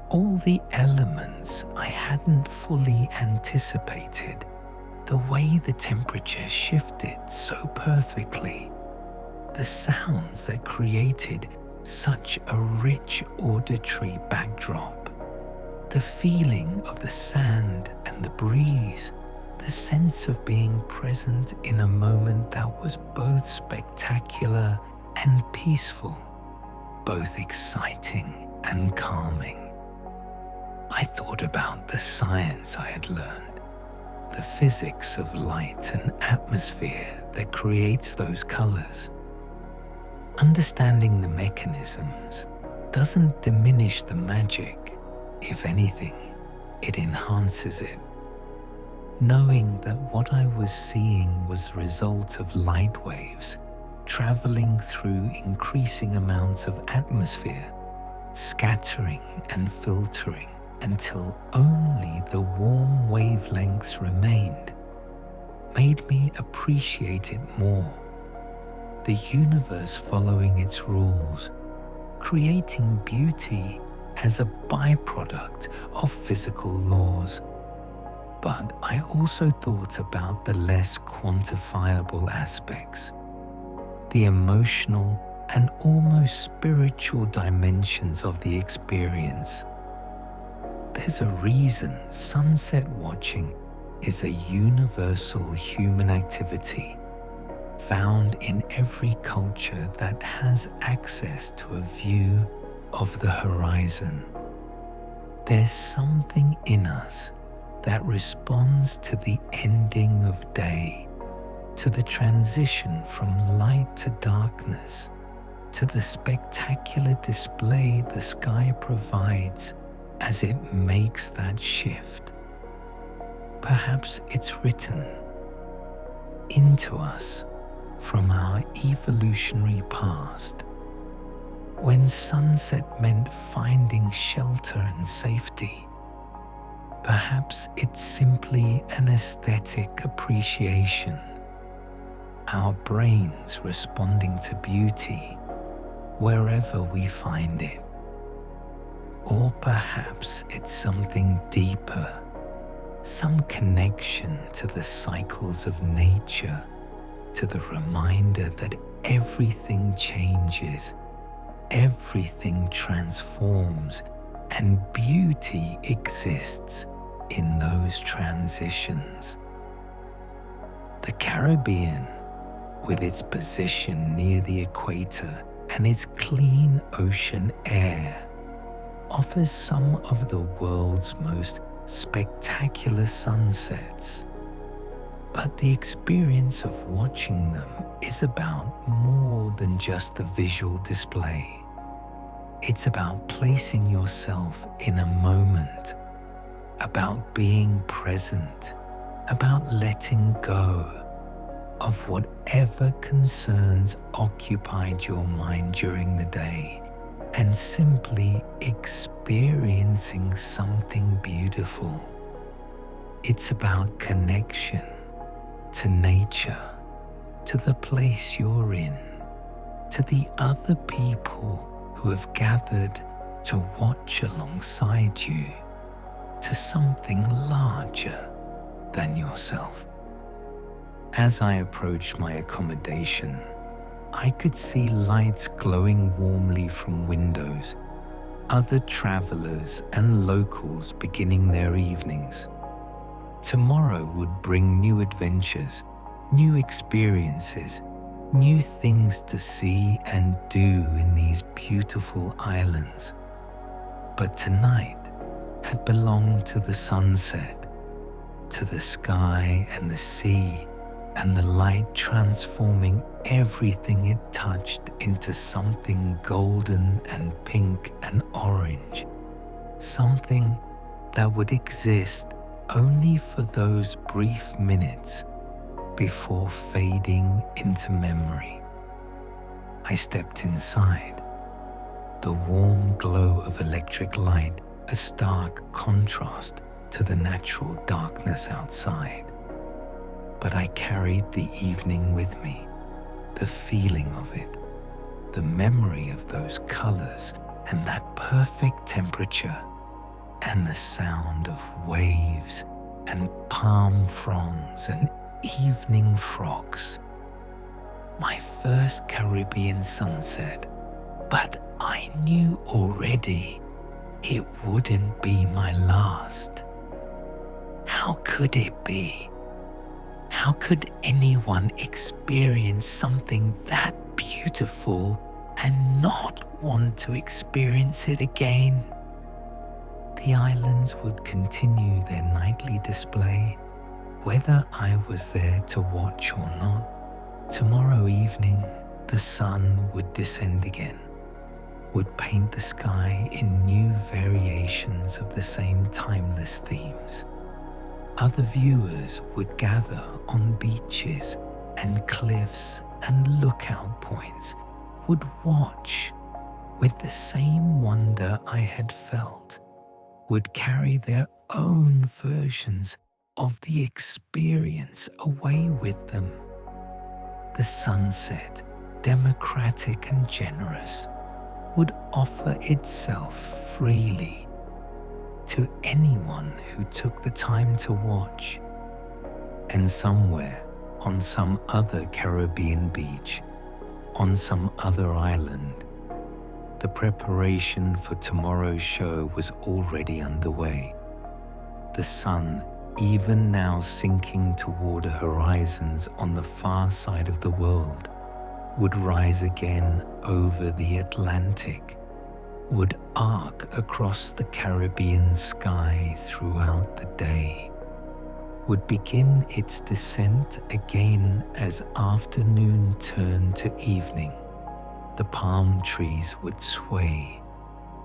all the elements I hadn't fully anticipated, the way the temperature shifted so perfectly, the sounds that created such a rich auditory backdrop, the feeling of the sand and the breeze, the sense of being present in a moment that was both spectacular and peaceful, both exciting and calming. I thought about the science I had learned, the physics of light and atmosphere that creates those colors. Understanding the mechanisms doesn't diminish the magic. If anything, it enhances it. Knowing that what I was seeing was the result of light waves traveling through increasing amounts of atmosphere, scattering and filtering until only the warm wavelengths remained, made me appreciate it more. The universe following its rules, creating beauty as a byproduct of physical laws. But I also thought about the less quantifiable aspects, the emotional and almost spiritual dimensions of the experience. There's a reason sunset watching is a universal human activity, found in every culture that has access to a view of the horizon. There's something in us that responds to the ending of day, to the transition from light to darkness, to the spectacular display the sky provides as it makes that shift. Perhaps it's written into us from our evolutionary past, when sunset meant finding shelter and safety. Perhaps it's simply an aesthetic appreciation, our brains responding to beauty wherever we find it. Or perhaps it's something deeper, some connection to the cycles of nature, to the reminder that everything changes, everything transforms, and beauty exists in those transitions. The Caribbean, with its position near the equator and its clean ocean air, offers some of the world's most spectacular sunsets. But the experience of watching them is about more than just the visual display. It's about placing yourself in a moment, about being present, about letting go of whatever concerns occupied your mind during the day and simply experiencing something beautiful. It's about connection to nature, to the place you're in, to the other people who have gathered to watch alongside you, to something larger than yourself. As I approached my accommodation, I could see lights glowing warmly from windows, other travelers and locals beginning their evenings. Tomorrow would bring new adventures, new experiences, new things to see and do in these beautiful islands. But tonight had belonged to the sunset, to the sky and the sea, and the light transforming everything it touched into something golden and pink and orange, something that would exist only for those brief minutes before fading into memory. I stepped inside, the warm glow of electric light a stark contrast to the natural darkness outside. But I carried the evening with me, the feeling of it, the memory of those colors and that perfect temperature, and the sound of waves and palm fronds and evening frogs. My first Caribbean sunset, but I knew already it wouldn't be my last. How could it be? How could anyone experience something that beautiful and not want to experience it again? The islands would continue their nightly display, whether I was there to watch or not. Tomorrow evening, the sun would descend again, would paint the sky in new variations of the same timeless themes. Other viewers would gather on beaches and cliffs and lookout points would watch with the same wonder I had felt, would carry their own versions of the experience away with them. The sunset, democratic and generous, would offer itself freely to anyone who took the time to watch. And somewhere on some other Caribbean beach, on some other island, the preparation for tomorrow's show was already underway. The sun, even now sinking toward horizons on the far side of the world, would rise again over the Atlantic, would arc across the Caribbean sky throughout the day, would begin its descent again as afternoon turned to evening. The palm trees would sway,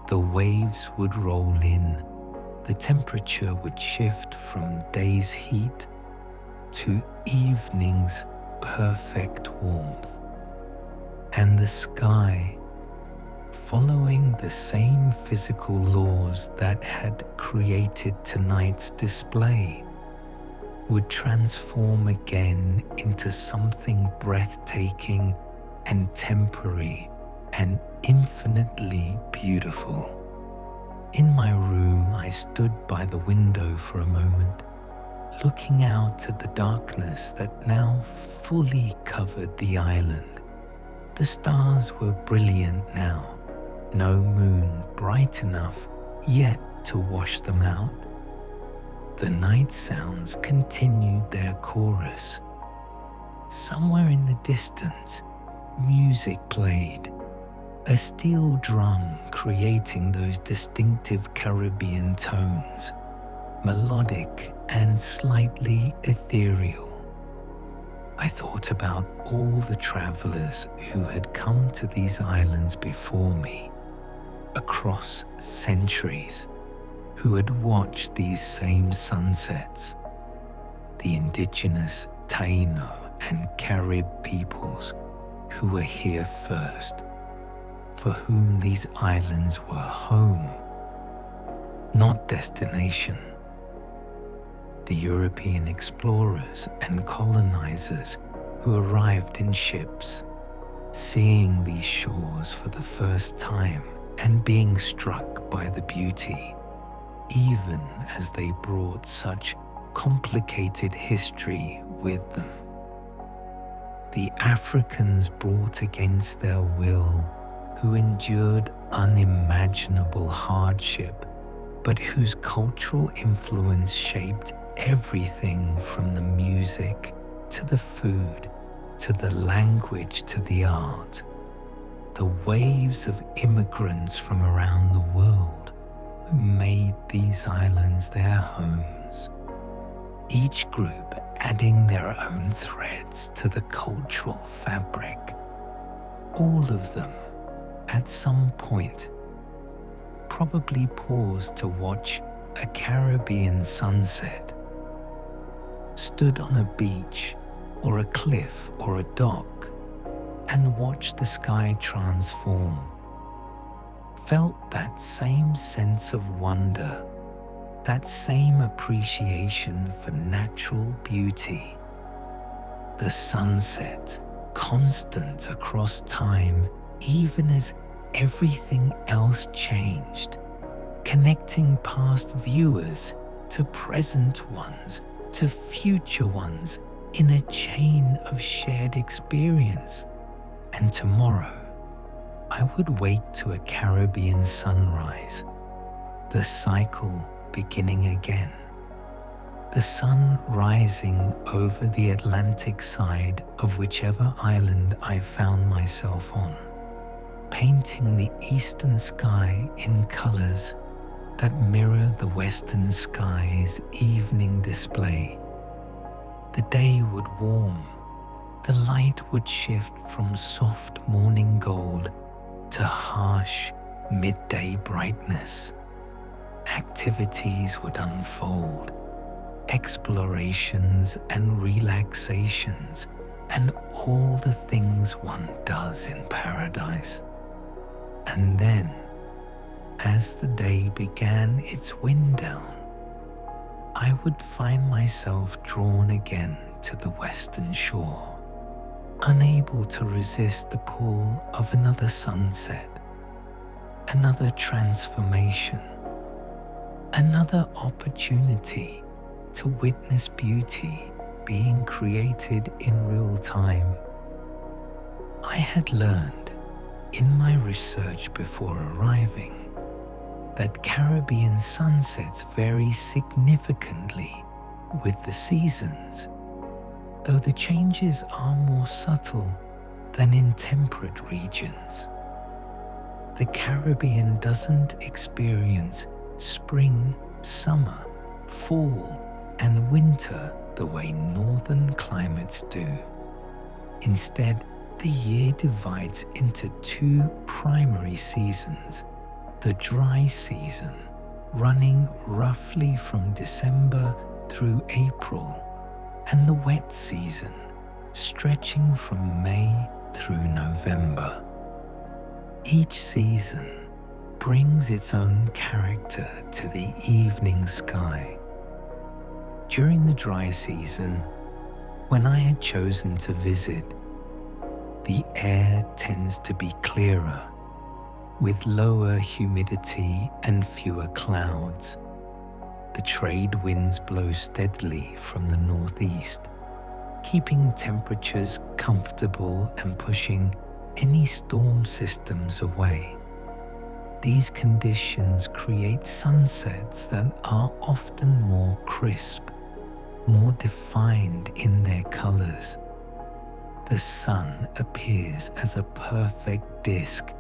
the waves would roll in, the temperature would shift from day's heat to evening's perfect warmth. And the sky, following the same physical laws that had created tonight's display, would transform again into something breathtaking and temporary and infinitely beautiful. In my room, I stood by the window for a moment, looking out at the darkness that now fully covered the island. The stars were brilliant now, no moon bright enough yet to wash them out. The night sounds continued their chorus. Somewhere in the distance, music played, a steel drum creating those distinctive Caribbean tones, melodic and slightly ethereal. I thought about all the travelers who had come to these islands before me, across centuries, who had watched these same sunsets, the indigenous Taino and Carib peoples who were here first, for whom these islands were home, not destination. The European explorers and colonizers who arrived in ships, seeing these shores for the first time and being struck by the beauty, even as they brought such complicated history with them. The Africans brought against their will, who endured unimaginable hardship, but whose cultural influence shaped everything from the music to the food, to the language, to the art. The waves of immigrants from around the world who made these islands their homes, each group adding their own threads to the cultural fabric. All of them, at some point, probably paused to watch a Caribbean sunset, stood on a beach or a cliff or a dock and watched the sky transform, felt that same sense of wonder, that same appreciation for natural beauty. The sunset, constant across time, even as everything else changed, connecting past viewers to present ones, to future ones in a chain of shared experience. And tomorrow, I would wake to a Caribbean sunrise, the cycle beginning again. The sun rising over the Atlantic side of whichever island I found myself on, painting the eastern sky in colors that mirror the western sky's evening display. The day would warm, the light would shift from soft morning gold to harsh midday brightness. Activities would unfold, explorations and relaxations and all the things one does in paradise. And then, as the day began its wind down, I would find myself drawn again to the western shore, unable to resist the pull of another sunset, another transformation, another opportunity to witness beauty being created in real time. I had learned in my research before arriving that Caribbean sunsets vary significantly with the seasons, though the changes are more subtle than in temperate regions. The Caribbean doesn't experience spring, summer, fall, and winter the way northern climates do. Instead, the year divides into two primary seasons: the dry season, running roughly from December through April, and the wet season, stretching from May through November. Each season brings its own character to the evening sky. During the dry season, when I had chosen to visit, the air tends to be clearer, with lower humidity and fewer clouds. The trade winds blow steadily from the northeast, keeping temperatures comfortable and pushing any storm systems away. These conditions create sunsets that are often more crisp, more defined in their colors. The sun appears as a perfect disk,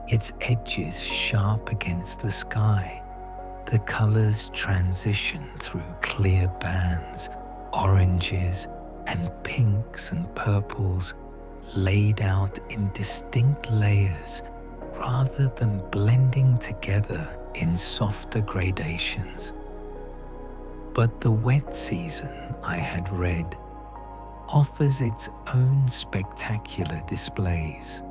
its edges sharp against the sky. The colors transition through clear bands, oranges and pinks and purples, laid out in distinct layers rather than blending together in softer gradations. But the wet season, I had read, offers its own spectacular displays.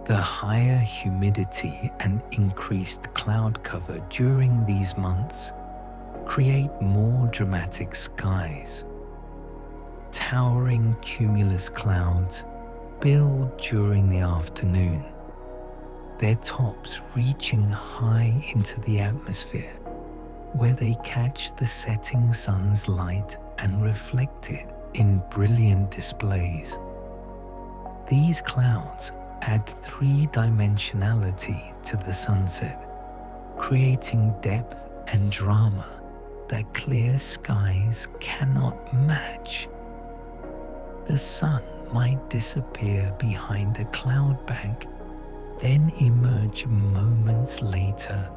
The higher humidity and increased cloud cover during these months create more dramatic skies. Towering cumulus clouds build during the afternoon, their tops reaching high into the atmosphere, where they catch the setting sun's light and reflect it in brilliant displays. These clouds add three-dimensionality to the sunset, creating depth and drama that clear skies cannot match. The sun might disappear behind a cloud bank, then emerge moments later,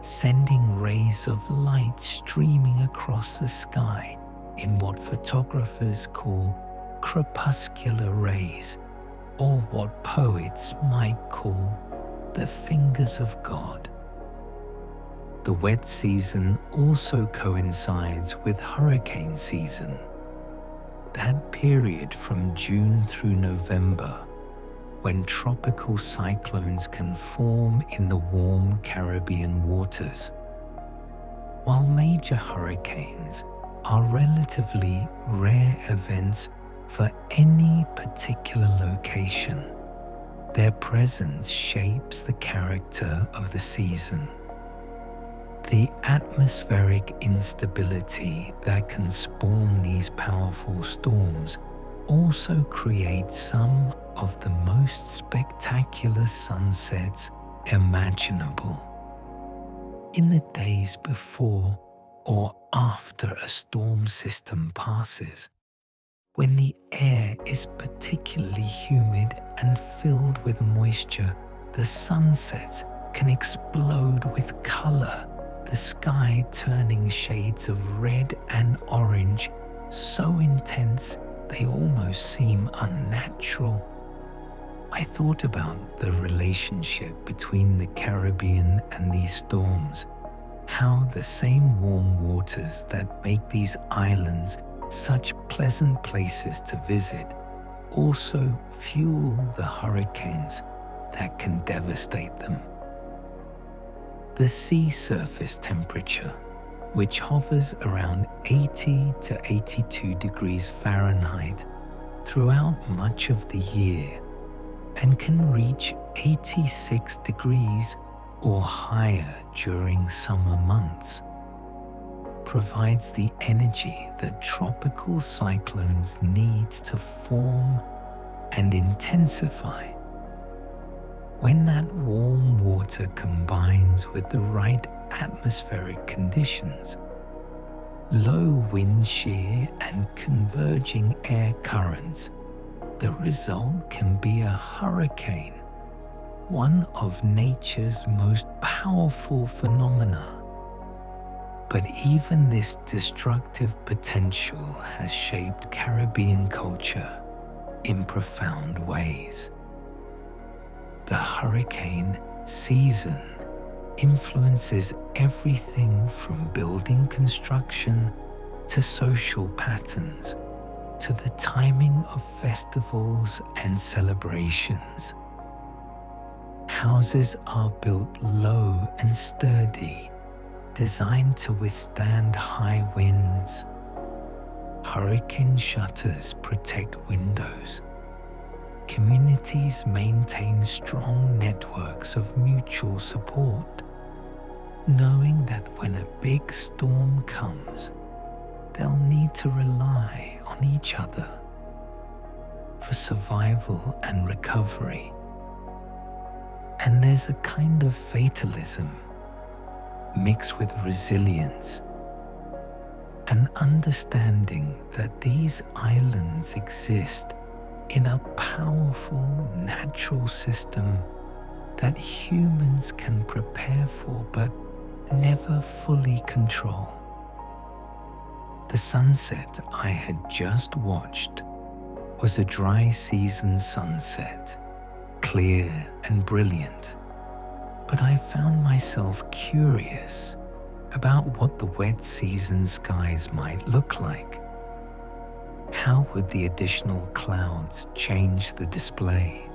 sending rays of light streaming across the sky in what photographers call crepuscular rays, or what poets might call the fingers of God. The wet season also coincides with hurricane season, that period from June through November, when tropical cyclones can form in the warm Caribbean waters. While major hurricanes are relatively rare events for any particular location, their presence shapes the character of the season. The atmospheric instability that can spawn these powerful storms also creates some of the most spectacular sunsets imaginable. In the days before or after a storm system passes, when the air is particularly humid and filled with moisture, the sunsets can explode with color, the sky turning shades of red and orange so intense they almost seem unnatural. I thought about the relationship between the Caribbean and these storms, how the same warm waters that make these islands Such pleasant places to visit also fuel the hurricanes that can devastate them. The sea surface temperature, which hovers around 80 to 82 degrees Fahrenheit throughout much of the year and can reach 86 degrees or higher during summer months, provides the energy that tropical cyclones need to form and intensify. When that warm water combines with the right atmospheric conditions, low wind shear and converging air currents, the result can be a hurricane, one of nature's most powerful phenomena. But even this destructive potential has shaped Caribbean culture in profound ways. The hurricane season influences everything from building construction to social patterns to the timing of festivals and celebrations. Houses are built low and sturdy, designed to withstand high winds. Hurricane shutters protect windows. Communities maintain strong networks of mutual support, knowing that when a big storm comes, they'll need to rely on each other for survival and recovery. And there's a kind of fatalism mixed with resilience, an understanding that these islands exist in a powerful natural system that humans can prepare for but never fully control. The sunset I had just watched was a dry season sunset, clear and brilliant, but I found myself curious about what the wet season skies might look like. How would the additional clouds change the display?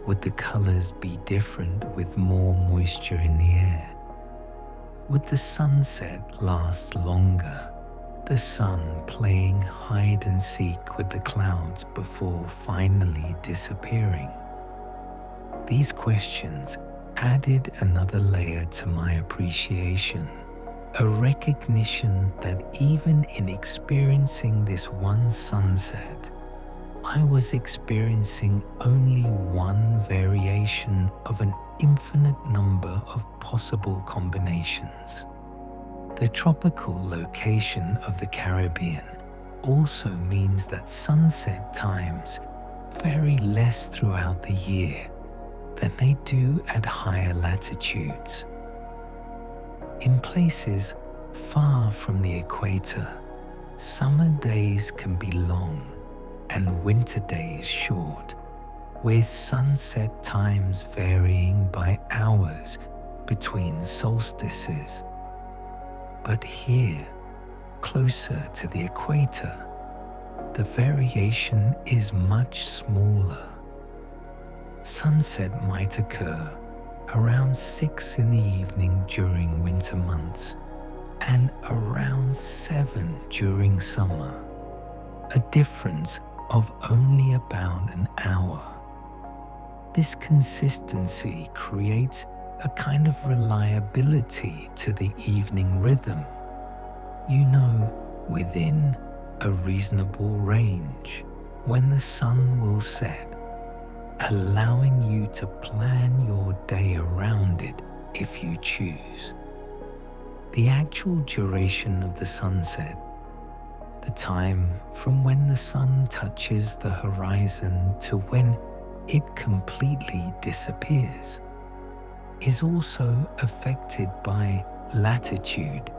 Would the colors be different with more moisture in the air? Would the sunset last longer, the sun playing hide and seek with the clouds before finally disappearing? These questions added another layer to my appreciation, a recognition that even in experiencing this one sunset, I was experiencing only one variation of an infinite number of possible combinations. The tropical location of the Caribbean also means that sunset times vary less throughout the year than they do at higher latitudes. In places far from the equator, summer days can be long and winter days short, with sunset times varying by hours between solstices. But here, closer to the equator, the variation is much smaller. Sunset might occur around 6 in the evening during winter months and around 7 during summer, a difference of only about an hour. This consistency creates a kind of reliability to the evening rhythm, within a reasonable range when the sun will set, allowing you to plan your day around it if you choose. The actual duration of the sunset, the time from when the sun touches the horizon to when it completely disappears, is also affected by latitude.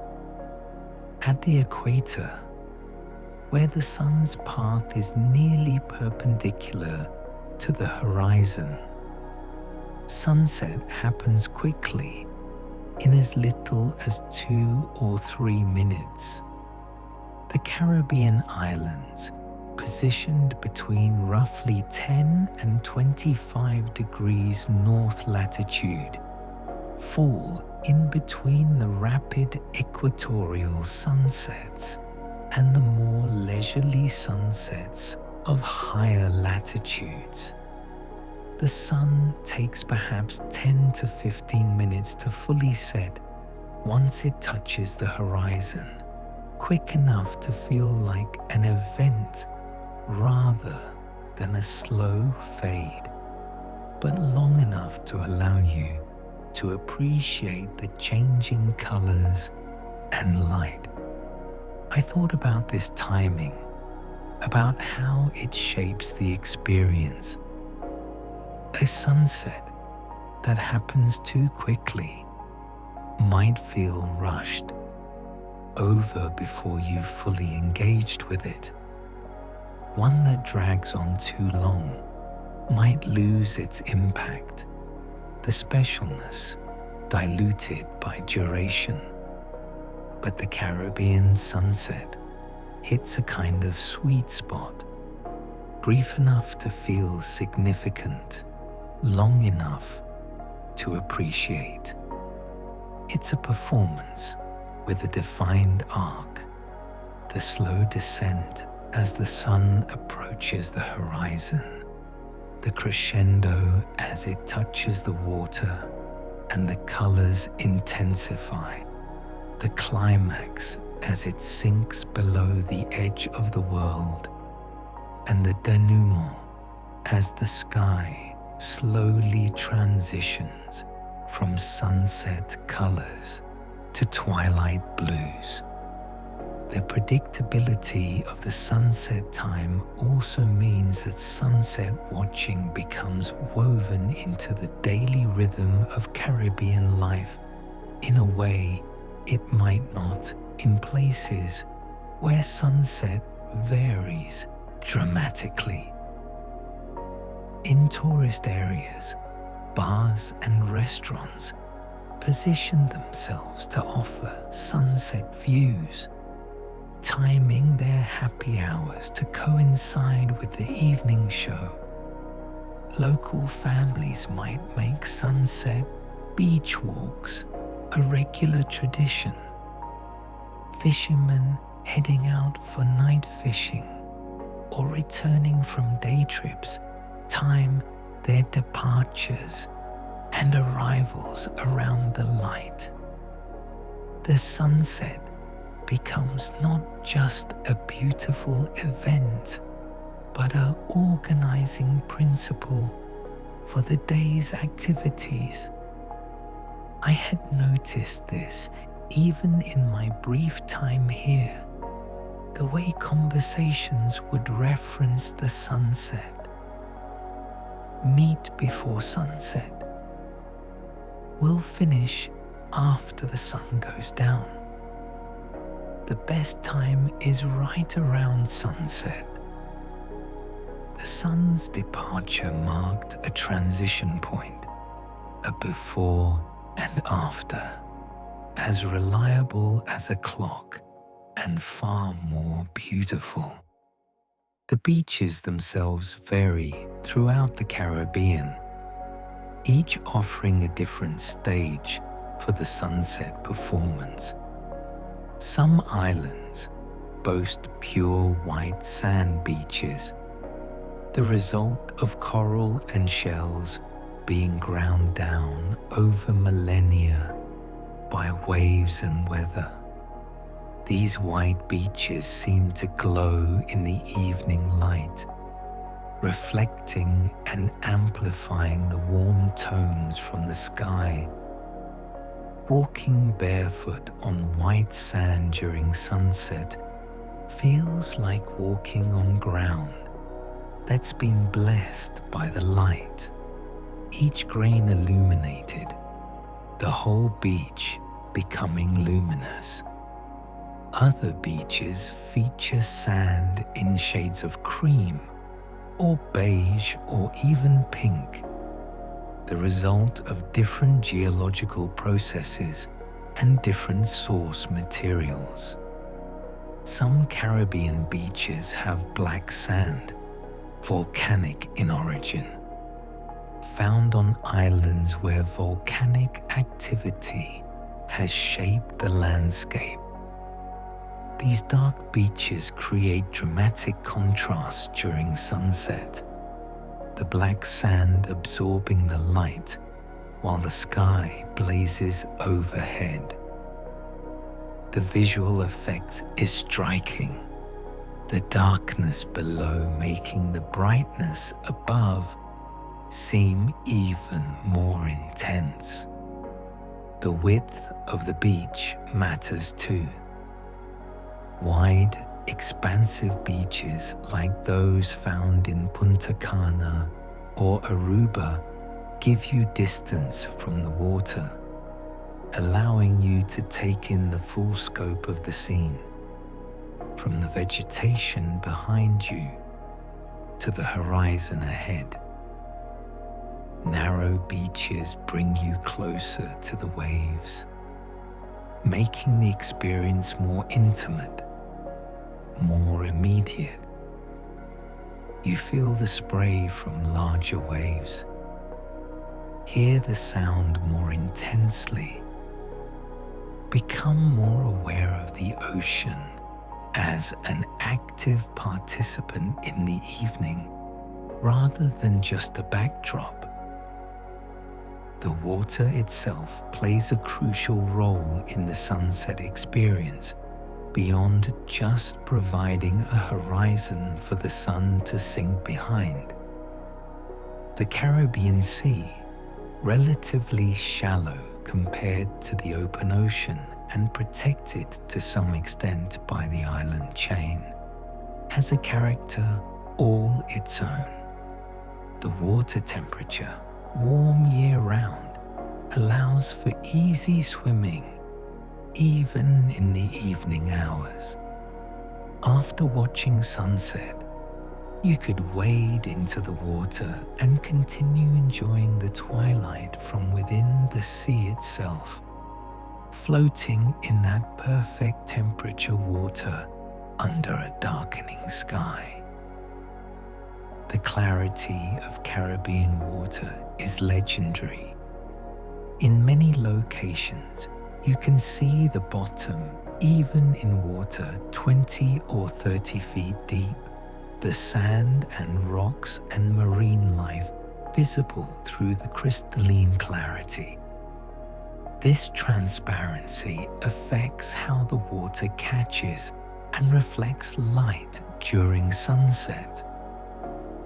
At the equator, where the sun's path is nearly perpendicular to the horizon, sunset happens quickly in as little as 2 or 3 minutes. The Caribbean islands, positioned between roughly 10 and 25 degrees north latitude, fall in between the rapid equatorial sunsets and the more leisurely sunsets of higher latitudes. The sun takes perhaps 10 to 15 minutes to fully set once it touches the horizon, quick enough to feel like an event rather than a slow fade, but long enough to allow you to appreciate the changing colors and light. I thought about this timing, about how it shapes the experience. A sunset that happens too quickly might feel rushed, over before you've fully engaged with it. One that drags on too long might lose its impact, the specialness diluted by duration. But the Caribbean sunset hits a kind of sweet spot, brief enough to feel significant, long enough to appreciate. It's a performance with a defined arc, the slow descent as the sun approaches the horizon, the crescendo as it touches the water and the colors intensify, the climax as it sinks below the edge of the world, and the denouement as the sky slowly transitions from sunset colors to twilight blues. The predictability of the sunset time also means that sunset watching becomes woven into the daily rhythm of Caribbean life in a way it might not in places where sunset varies dramatically. In tourist areas, bars and restaurants position themselves to offer sunset views, timing their happy hours to coincide with the evening show. Local families might make sunset beach walks a regular tradition. Fishermen heading out for night fishing or returning from day trips time their departures and arrivals around the light. The sunset becomes not just a beautiful event, but an organizing principle for the day's activities. I had noticed this even in my brief time here, the way conversations would reference the sunset. Meet before sunset. We'll finish after the sun goes down. The best time is right around sunset. The sun's departure marked a transition point, a before and after, as reliable as a clock and far more beautiful. The beaches themselves vary throughout the Caribbean, each offering a different stage for the sunset performance. Some islands boast pure white sand beaches, the result of coral and shells being ground down over millennia by waves and weather. These white beaches seem to glow in the evening light, reflecting and amplifying the warm tones from the sky. Walking barefoot on white sand during sunset feels like walking on ground that's been blessed by the light, each grain illuminated, the whole beach becoming luminous. Other beaches feature sand in shades of cream or beige or even pink, the result of different geological processes and different source materials. Some Caribbean beaches have black sand, volcanic in origin, found on islands where volcanic activity has shaped the landscape. These dark beaches create dramatic contrasts during sunset, the black sand absorbing the light while the sky blazes overhead. The visual effect is striking, the darkness below making the brightness above seem even more intense. The width of the beach matters too. Wide, expansive beaches like those found in Punta Cana or Aruba give you distance from the water, allowing you to take in the full scope of the scene, from the vegetation behind you to the horizon ahead. Narrow beaches bring you closer to the waves, making the experience more intimate, more immediate. You feel the spray from larger waves, hear the sound more intensely, become more aware of the ocean as an active participant in the evening rather than just a backdrop. The water itself plays a crucial role in the sunset experience, beyond just providing a horizon for the sun to sink behind. The Caribbean Sea, relatively shallow compared to the open ocean and protected to some extent by the island chain, has a character all its own. The water temperature, warm year-round, allows for easy swimming, even in the evening hours. After watching sunset, you could wade into the water and continue enjoying the twilight from within the sea itself, floating in that perfect temperature water under a darkening sky. The clarity of Caribbean water is legendary. In many locations, you can see the bottom even in water 20 or 30 feet deep, the sand and rocks and marine life visible through the crystalline clarity. This transparency affects how the water catches and reflects light during sunset.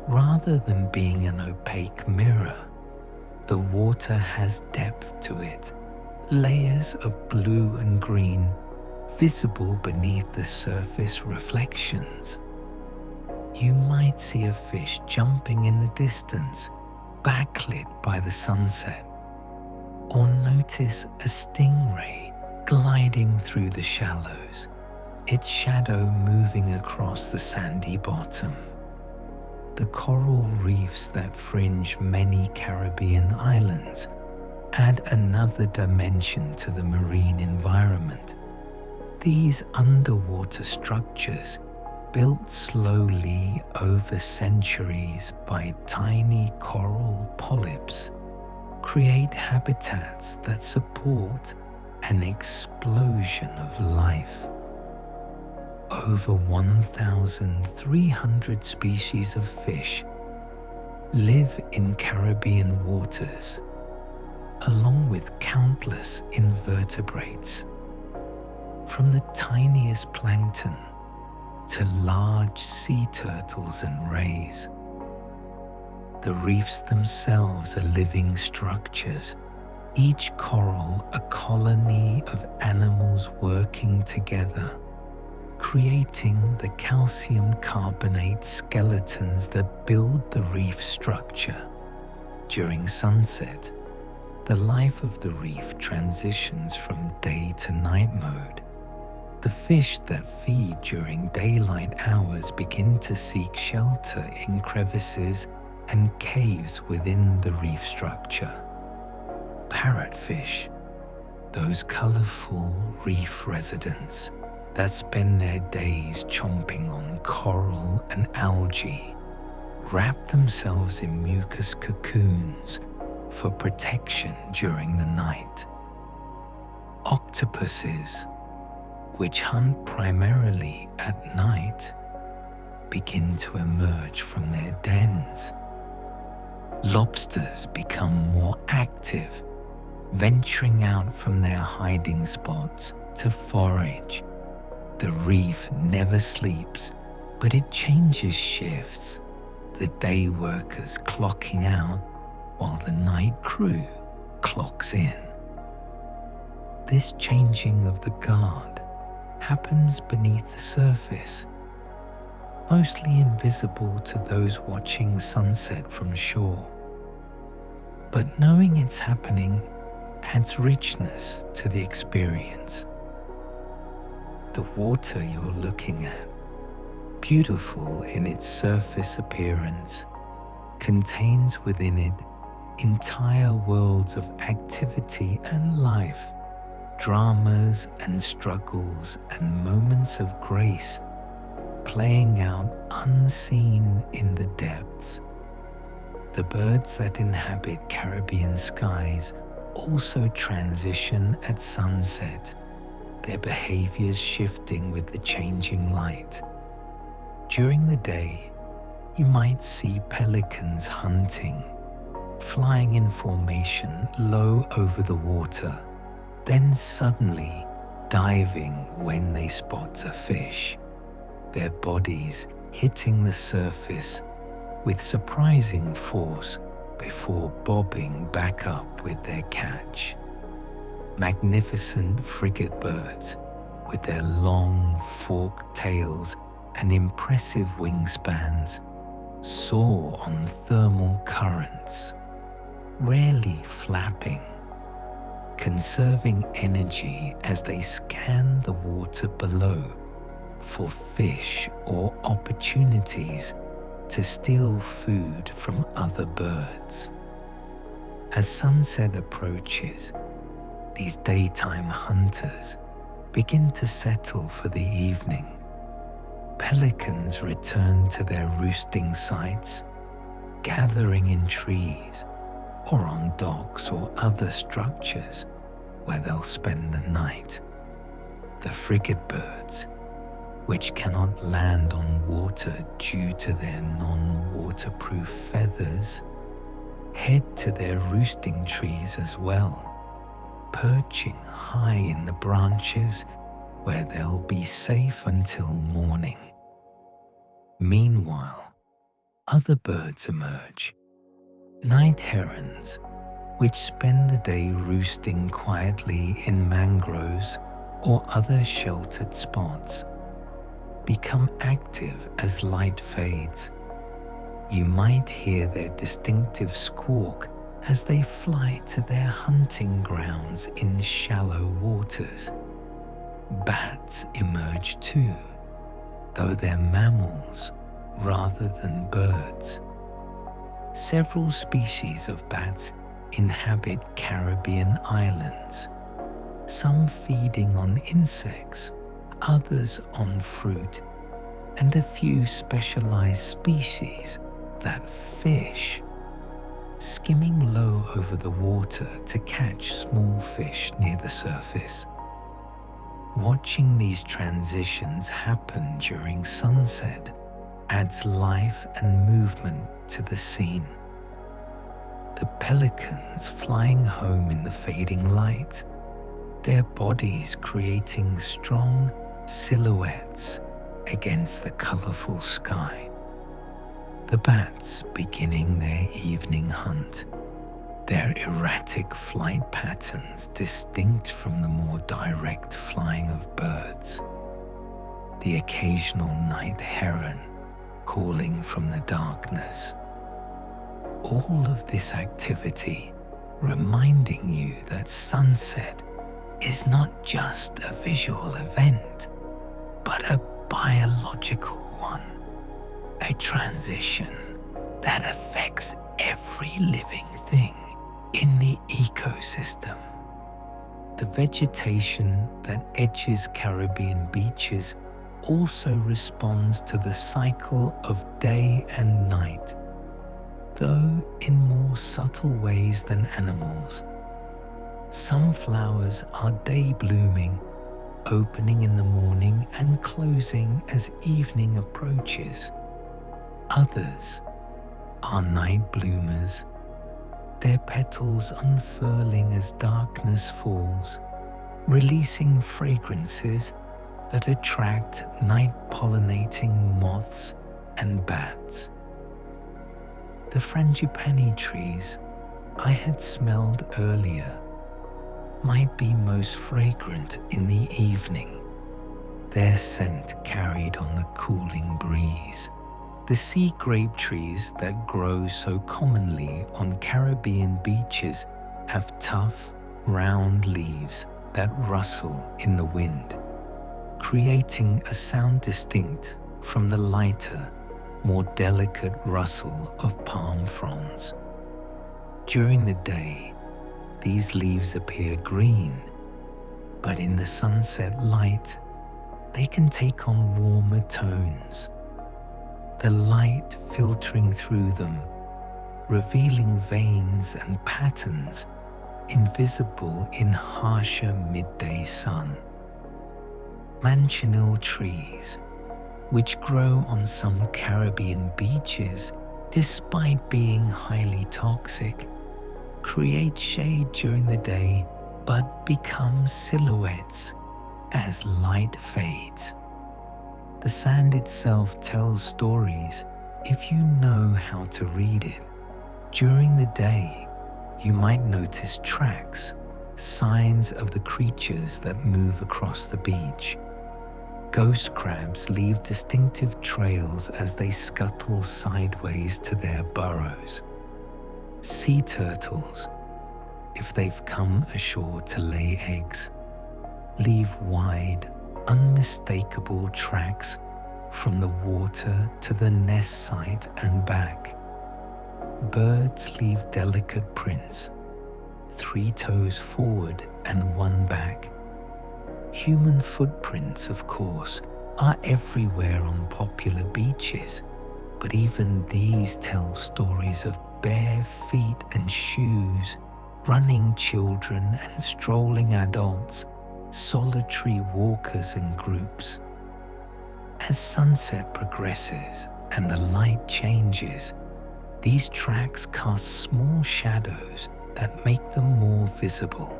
Rather than being an opaque mirror, the water has depth to it, layers of blue and green visible beneath the surface reflections. You might see a fish jumping in the distance, backlit by the sunset, or notice a stingray gliding through the shallows, its shadow moving across the sandy bottom. The coral reefs that fringe many Caribbean islands add another dimension to the marine environment. These underwater structures, built slowly over centuries by tiny coral polyps, create habitats that support an explosion of life. Over 1,300 species of fish live in Caribbean waters, along with countless invertebrates, from the tiniest plankton to large sea turtles and rays. The reefs themselves are living structures, each coral a colony of animals working together, creating the calcium carbonate skeletons that build the reef structure. During sunset, the life of the reef transitions from day to night mode. The fish that feed during daylight hours begin to seek shelter in crevices and caves within the reef structure. Parrotfish, those colorful reef residents, that spend their days chomping on coral and algae wrap themselves in mucus cocoons for protection during the night. Octopuses, which hunt primarily at night, begin to emerge from their dens. Lobsters become more active, venturing out from their hiding spots to forage. The reef never sleeps, but it changes shifts, the day workers clocking out while the night crew clocks in. This changing of the guard happens beneath the surface, mostly invisible to those watching sunset from shore. But knowing it's happening adds richness to the experience. The water you're looking at, beautiful in its surface appearance, contains within it entire worlds of activity and life, dramas and struggles and moments of grace playing out unseen in the depths. The birds that inhabit Caribbean skies also transition at sunset, their behaviors shifting with the changing light. During the day, you might see pelicans hunting, flying in formation low over the water, then suddenly diving when they spot a fish, their bodies hitting the surface with surprising force before bobbing back up with their catch. Magnificent frigate birds with their long forked tails and impressive wingspans soar on thermal currents, rarely flapping, conserving energy as they scan the water below for fish or opportunities to steal food from other birds. As sunset approaches, these daytime hunters begin to settle for the evening. Pelicans return to their roosting sites, gathering in trees or on docks or other structures where they'll spend the night. The frigate birds, which cannot land on water due to their non-waterproof feathers, head to their roosting trees as well, perching high in the branches where they'll be safe until morning. Meanwhile, other birds emerge. Night herons, which spend the day roosting quietly in mangroves or other sheltered spots, become active as light fades. You might hear their distinctive squawk as they fly to their hunting grounds in shallow waters. Bats emerge too, though they're mammals rather than birds. Several species of bats inhabit Caribbean islands, some feeding on insects, others on fruit, and a few specialized species that fish, skimming low over the water to catch small fish near the surface. Watching these transitions happen during sunset adds life and movement to the scene. The pelicans flying home in the fading light, their bodies creating strong silhouettes against the colorful sky. The bats beginning their evening hunt, their erratic flight patterns distinct from the more direct flying of birds. The occasional night heron calling from the darkness. All of this activity reminding you that sunset is not just a visual event, but a biological one, a transition that affects every living thing in the ecosystem. The vegetation that edges Caribbean beaches also responds to the cycle of day and night, though in more subtle ways than animals. Some flowers are day blooming, opening in the morning and closing as evening approaches. Others are night bloomers, their petals unfurling as darkness falls, releasing fragrances that attract night-pollinating moths and bats. The frangipani trees I had smelled earlier might be most fragrant in the evening, their scent carried on the cooling breeze. The sea grape trees that grow so commonly on Caribbean beaches have tough, round leaves that rustle in the wind, creating a sound distinct from the lighter, more delicate rustle of palm fronds. During the day, these leaves appear green, but in the sunset light, they can take on warmer tones, the light filtering through them, revealing veins and patterns invisible in harsher midday sun. Manchineel trees, which grow on some Caribbean beaches despite being highly toxic, create shade during the day but become silhouettes as light fades. The sand itself tells stories if you know how to read it. During the day, you might notice tracks, signs of the creatures that move across the beach. Ghost crabs leave distinctive trails as they scuttle sideways to their burrows. Sea turtles, if they've come ashore to lay eggs, leave wide, unmistakable tracks from the water to the nest site and back. Birds leave delicate prints, 3 toes forward and 1 back. Human footprints, of course, are everywhere on popular beaches, but even these tell stories of bare feet and shoes, running children and strolling adults, solitary walkers and groups. As sunset progresses and the light changes, these tracks cast small shadows that make them more visible.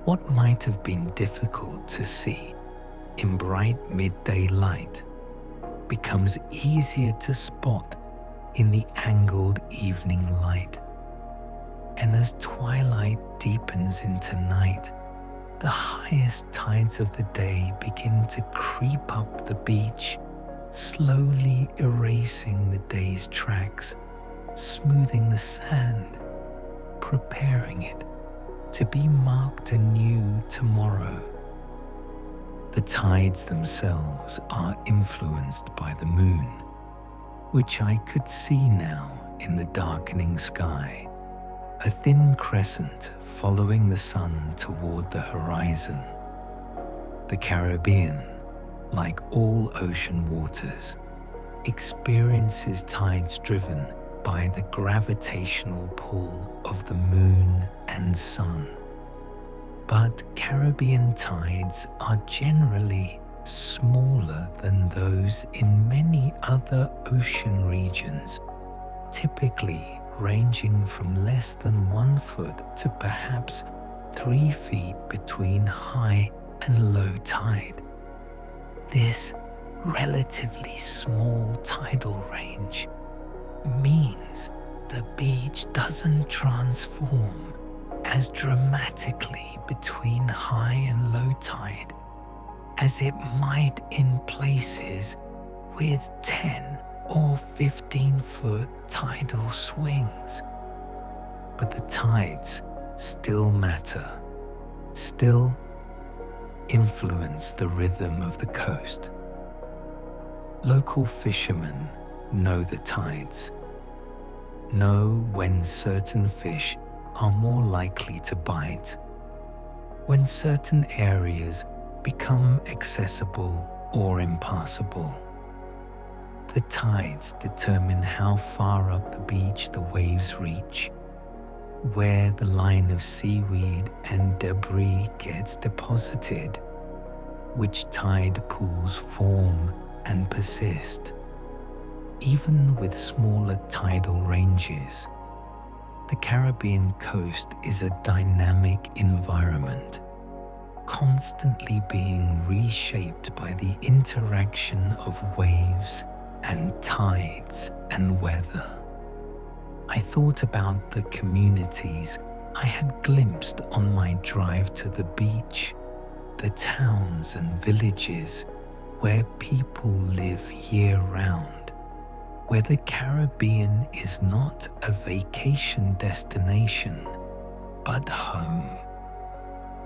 What might have been difficult to see in bright midday light becomes easier to spot in the angled evening light. And as twilight deepens into night, the highest tides of the day begin to creep up the beach, slowly erasing the day's tracks, smoothing the sand, preparing it to be marked anew tomorrow. The tides themselves are influenced by the moon, which I could see now in the darkening sky, a thin crescent following the sun toward the horizon. The Caribbean, like all ocean waters, experiences tides driven by the gravitational pull of the moon and sun. But Caribbean tides are generally smaller than those in many other ocean regions, typically ranging from less than 1 foot to perhaps 3 feet between high and low tide. This relatively small tidal range means the beach doesn't transform as dramatically between high and low tide as it might in places with 10 or 15-foot tidal swings. But the tides still matter, still influence the rhythm of the coast. Local fishermen know the tides, know when certain fish are more likely to bite, when certain areas become accessible or impassable. The tides determine how far up the beach the waves reach, where the line of seaweed and debris gets deposited, which tide pools form and persist. Even with smaller tidal ranges, the Caribbean coast is a dynamic environment, constantly being reshaped by the interaction of waves and tides and weather. I thought about the communities I had glimpsed on my drive to the beach, the towns and villages where people live year-round, where the Caribbean is not a vacation destination, but home.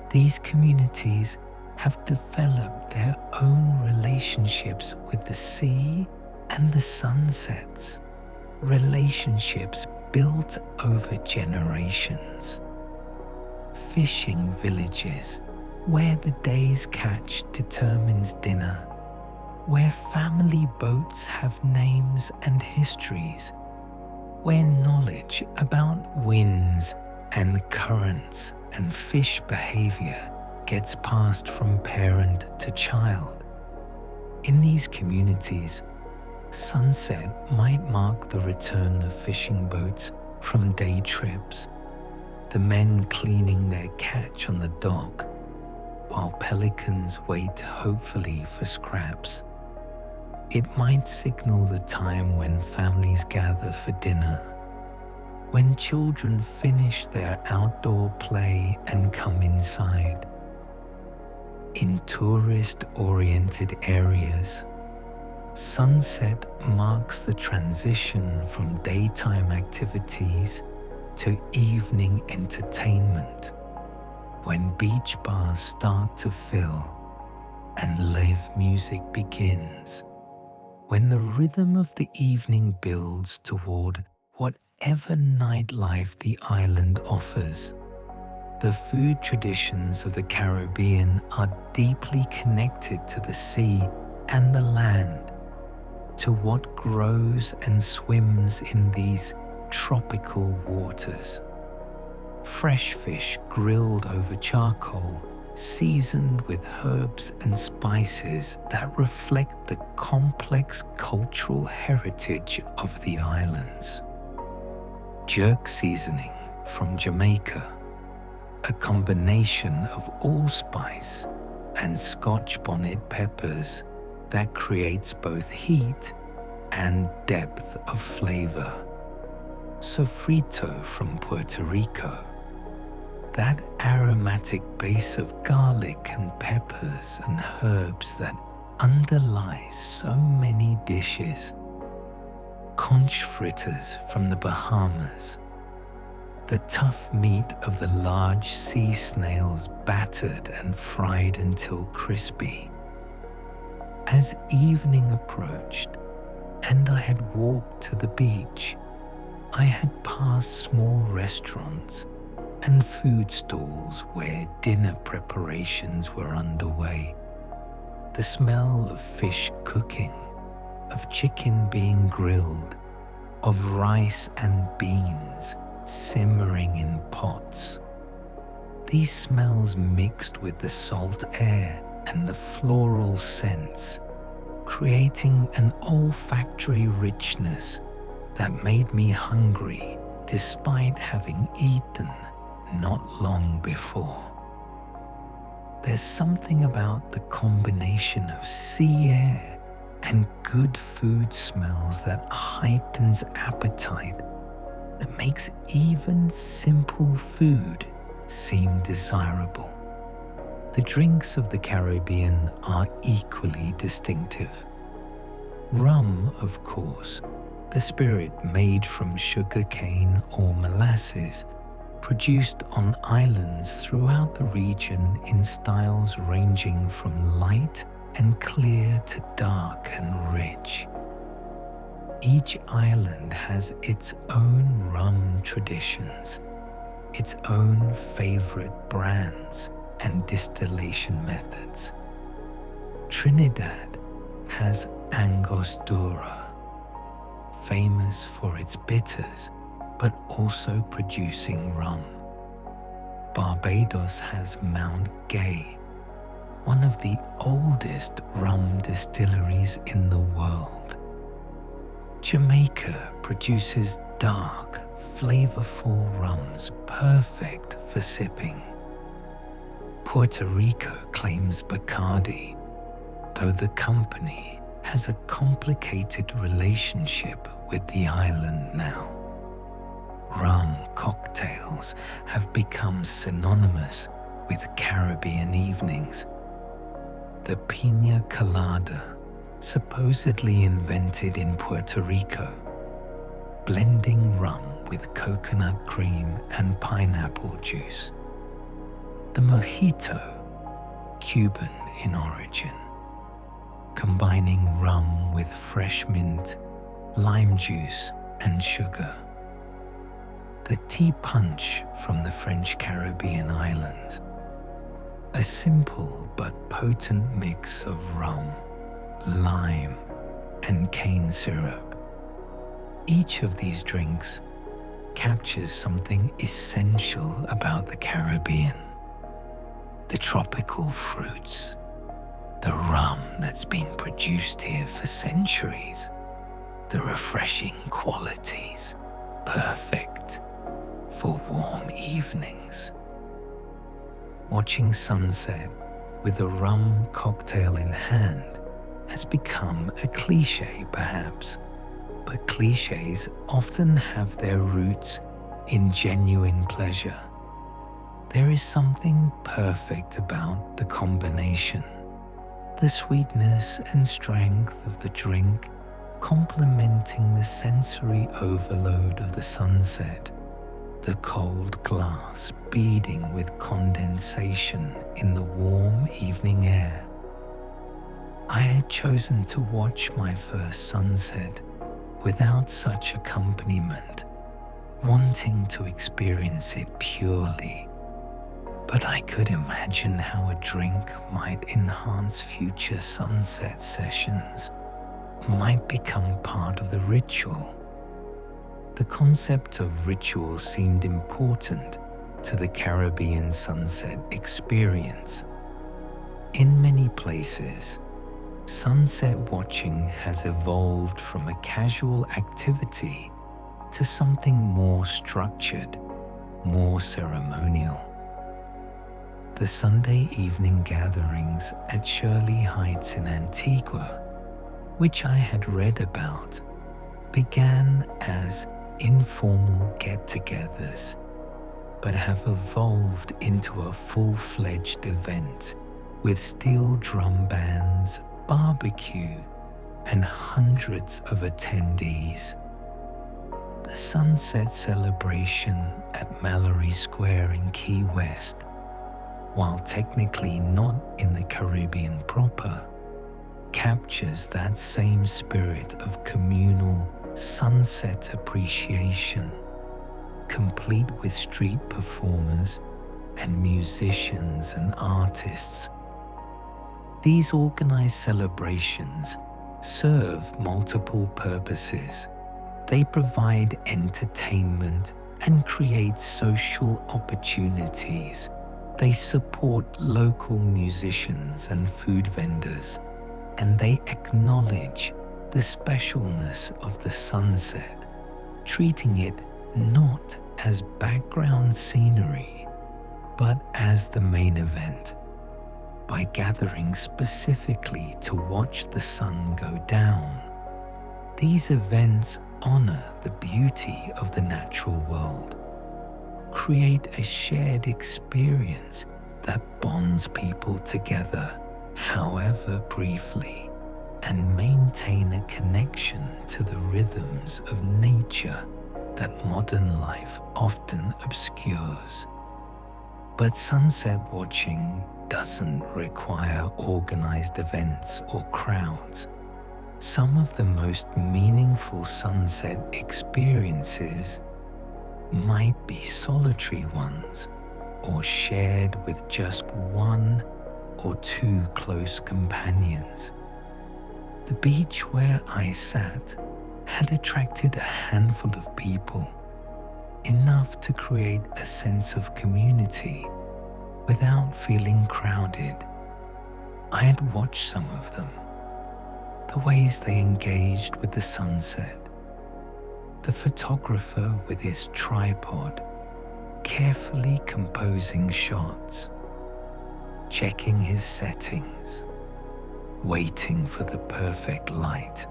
These communities have developed their own relationships with the sea and the sunsets, relationships built over generations. Fishing villages where the day's catch determines dinner, where family boats have names and histories, where knowledge about winds and currents and fish behavior gets passed from parent to child. In these communities, sunset might mark the return of fishing boats from day trips, the men cleaning their catch on the dock, while pelicans wait hopefully for scraps. It might signal the time when families gather for dinner, when children finish their outdoor play and come inside. In tourist-oriented areas, sunset marks the transition from daytime activities to evening entertainment, when beach bars start to fill and live music begins, when the rhythm of the evening builds toward whatever nightlife the island offers. The food traditions of the Caribbean are deeply connected to the sea and the land, to what grows and swims in these tropical waters. Fresh fish grilled over charcoal, seasoned with herbs and spices that reflect the complex cultural heritage of the islands. Jerk seasoning from Jamaica, a combination of allspice and Scotch bonnet peppers that creates both heat and depth of flavor. Sofrito from Puerto Rico, that aromatic base of garlic and peppers and herbs that underlies so many dishes. Conch fritters from the Bahamas, the tough meat of the large sea snails battered and fried until crispy. As evening approached and I had walked to the beach, I had passed small restaurants and food stalls where dinner preparations were underway. The smell of fish cooking, of chicken being grilled, of rice and beans simmering in pots. These smells mixed with the salt air and the floral scents, creating an olfactory richness that made me hungry despite having eaten not long before. There's something about the combination of sea air and good food smells that heightens appetite, that makes even simple food seem desirable. The drinks of the Caribbean are equally distinctive. Rum, of course, the spirit made from sugarcane or molasses, produced on islands throughout the region in styles ranging from light and clear to dark and rich. Each island has its own rum traditions, its own favorite brands and distillation methods. Trinidad has Angostura, famous for its bitters, but also producing rum. Barbados has Mount Gay, one of the oldest rum distilleries in the world. Jamaica produces dark, flavorful rums perfect for sipping. Puerto Rico claims Bacardi, though the company has a complicated relationship with the island now. Rum cocktails have become synonymous with Caribbean evenings. The piña colada, supposedly invented in Puerto Rico, blending rum with coconut cream and pineapple juice. The mojito, Cuban in origin, combining rum with fresh mint, lime juice, and sugar. The tea punch from the French Caribbean islands, a simple but potent mix of rum, lime, and cane syrup. Each of these drinks captures something essential about the Caribbean. The tropical fruits, the rum that's been produced here for centuries, the refreshing qualities, perfect for warm evenings. Watching sunset with a rum cocktail in hand has become a cliché perhaps, but clichés often have their roots in genuine pleasure. There is something perfect about the combination. The sweetness and strength of the drink complementing the sensory overload of the sunset, the cold glass beading with condensation in the warm evening air. I had chosen to watch my first sunset without such accompaniment, wanting to experience it purely. But I could imagine how a drink might enhance future sunset sessions, might become part of the ritual. The concept of ritual seemed important to the Caribbean sunset experience. In many places, sunset watching has evolved from a casual activity to something more structured, more ceremonial. The Sunday evening gatherings at Shirley Heights in Antigua, which I had read about, began as informal get-togethers, but have evolved into a full-fledged event with steel drum bands, barbecue, and hundreds of attendees. The sunset celebration at Mallory Square in Key West, while technically not in the Caribbean proper, captures that same spirit of communal sunset appreciation, complete with street performers and musicians and artists. These organized celebrations serve multiple purposes. They provide entertainment and create social opportunities. They support local musicians and food vendors, and they acknowledge the specialness of the sunset, treating it not as background scenery, but as the main event. By gathering specifically to watch the sun go down, these events honor the beauty of the natural world, create a shared experience that bonds people together, however briefly, and maintain a connection to the rhythms of nature that modern life often obscures. But sunset watching doesn't require organized events or crowds. Some of the most meaningful sunset experiences might be solitary ones, or shared with just one or two close companions. The beach where I sat had attracted a handful of people, enough to create a sense of community without feeling crowded. I had watched some of them, the ways they engaged with the sunset, the photographer with his tripod carefully composing shots, checking his settings, waiting for the perfect light.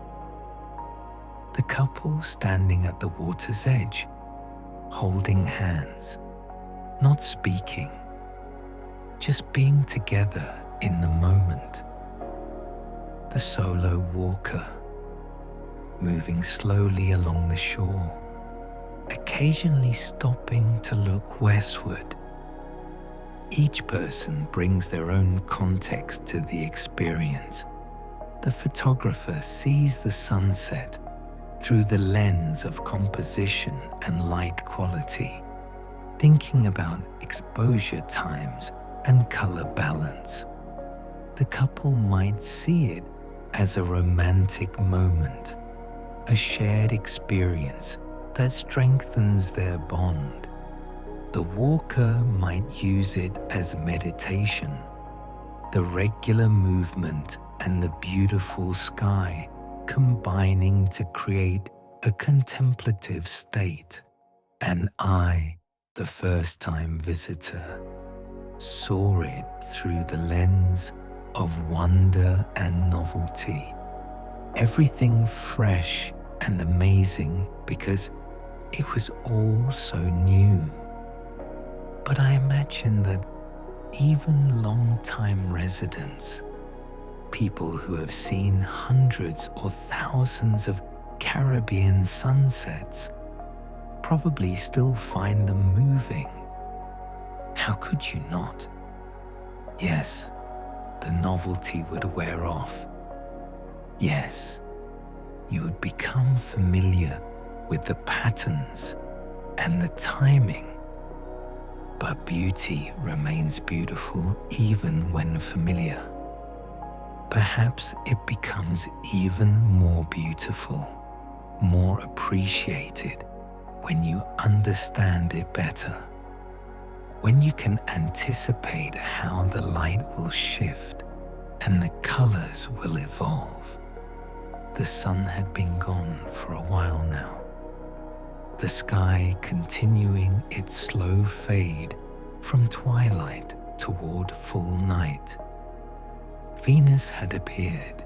The couple standing at the water's edge, holding hands, not speaking, just being together in the moment. The solo walker, moving slowly along the shore, occasionally stopping to look westward. Each person brings their own context to the experience. The photographer sees the sunset through the lens of composition and light quality, thinking about exposure times and color balance. The couple might see it as a romantic moment, a shared experience that strengthens their bond. The walker might use it as meditation, the regular movement and the beautiful sky combining to create a contemplative state. And I, the first-time visitor, saw it through the lens of wonder and novelty. Everything fresh and amazing because it was all so new. But I imagine that even long-time residents, people who have seen hundreds or thousands of Caribbean sunsets, probably still find them moving. How could you not? Yes, the novelty would wear off. Yes, you would become familiar with the patterns and the timing. But beauty remains beautiful even when familiar. Perhaps it becomes even more beautiful, more appreciated when you understand it better. When you can anticipate how the light will shift and the colors will evolve. The sun had been gone for a while now, the sky continuing its slow fade from twilight toward full night. Venus had appeared,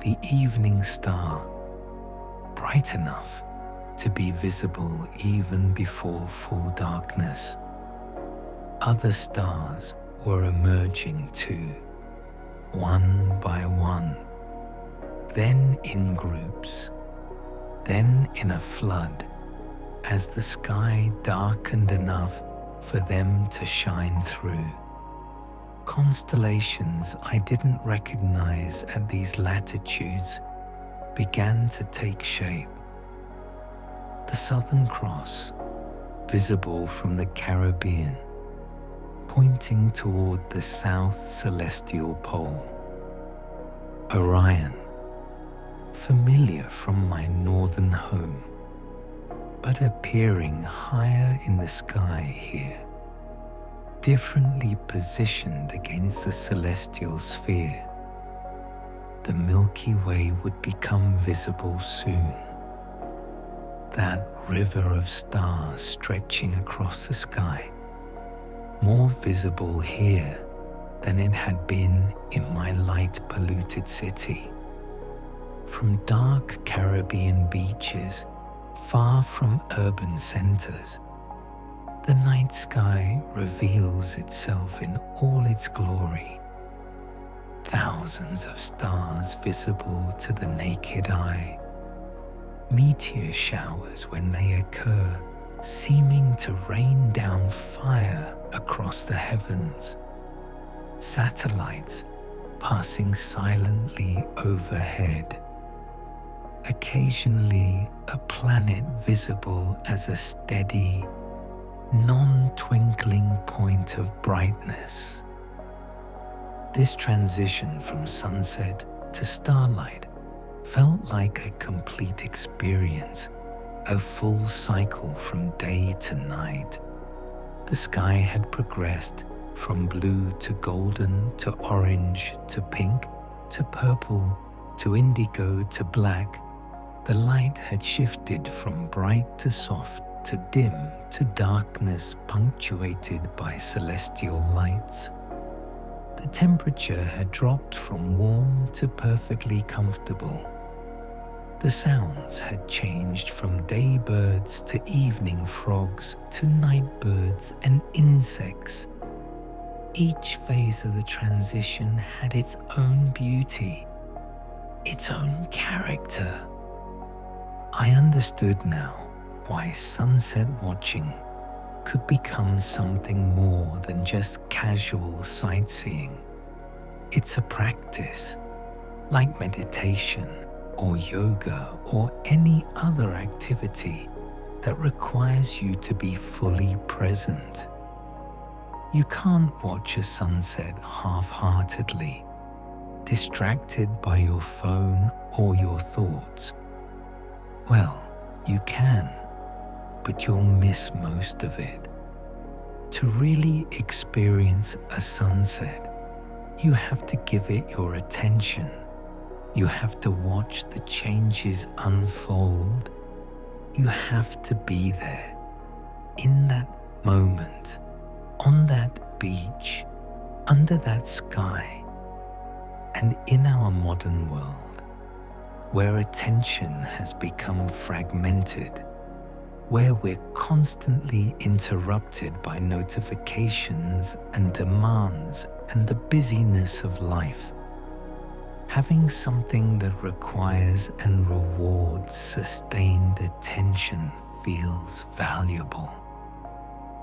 the evening star, bright enough to be visible even before full darkness. Other stars were emerging too, one by one, then in groups, then in a flood, as the sky darkened enough for them to shine through. Constellations I didn't recognize at these latitudes began to take shape. The Southern Cross, visible from the Caribbean, pointing toward the South Celestial Pole. Orion, familiar from my northern home, but appearing higher in the sky here, differently positioned against the celestial sphere. The Milky Way would become visible soon. That river of stars stretching across the sky, more visible here than it had been in my light-polluted city. From dark Caribbean beaches, far from urban centers, the night sky reveals itself in all its glory. Thousands of stars visible to the naked eye. Meteor showers when they occur, seeming to rain down fire across the heavens. Satellites passing silently overhead. Occasionally a planet visible as a steady, non-twinkling point of brightness. This transition from sunset to starlight felt like a complete experience, a full cycle from day to night. The sky had progressed from blue to golden to orange to pink to purple to indigo to black. The light had shifted from bright to soft to dim to darkness, punctuated by celestial lights. The temperature had dropped from warm to perfectly comfortable. The sounds had changed from day birds to evening frogs to night birds and insects. Each phase of the transition had its own beauty, its own character. I understood now why sunset watching could become something more than just casual sightseeing. It's a practice, like meditation or yoga or any other activity that requires you to be fully present. You can't watch a sunset half-heartedly, distracted by your phone or your thoughts. Well, you can, but you'll miss most of it. To really experience a sunset, you have to give it your attention. You have to watch the changes unfold. You have to be there, in that moment, on that beach, under that sky. And in our modern world, where attention has become fragmented, where we're constantly interrupted by notifications and demands and the busyness of life, having something that requires and rewards sustained attention feels valuable.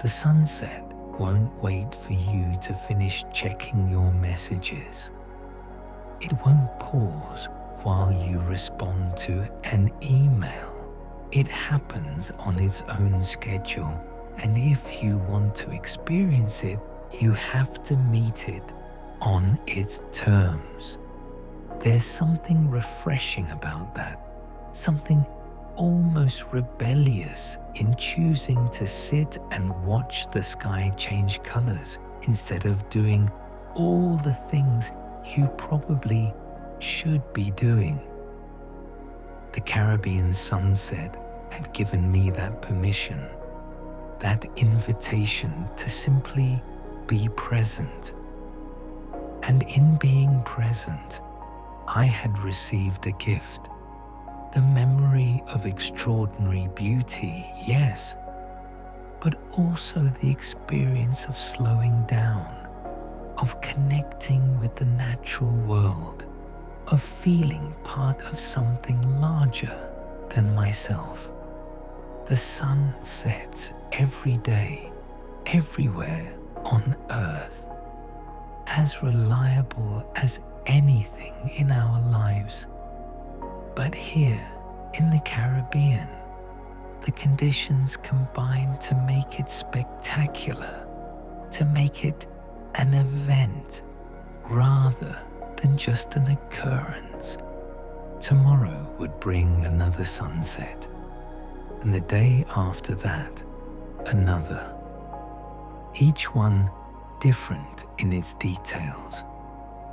The sunset won't wait for you to finish checking your messages. It won't pause while you respond to an email. It happens on its own schedule, and if you want to experience it, you have to meet it on its terms. There's something refreshing about that, something almost rebellious in choosing to sit and watch the sky change colors instead of doing all the things you probably should be doing. The Caribbean sunset had given me that permission, that invitation to simply be present. And in being present, I had received a gift, the memory of extraordinary beauty, yes, but also the experience of slowing down, of connecting with the natural world, of feeling part of something larger than myself. The sun sets every day, everywhere on Earth, as reliable as anything in our lives. But here in the Caribbean, the conditions combine to make it spectacular, to make it an event rather than just an occurrence. Tomorrow would bring another sunset, and the day after that, another. Each one different in its details,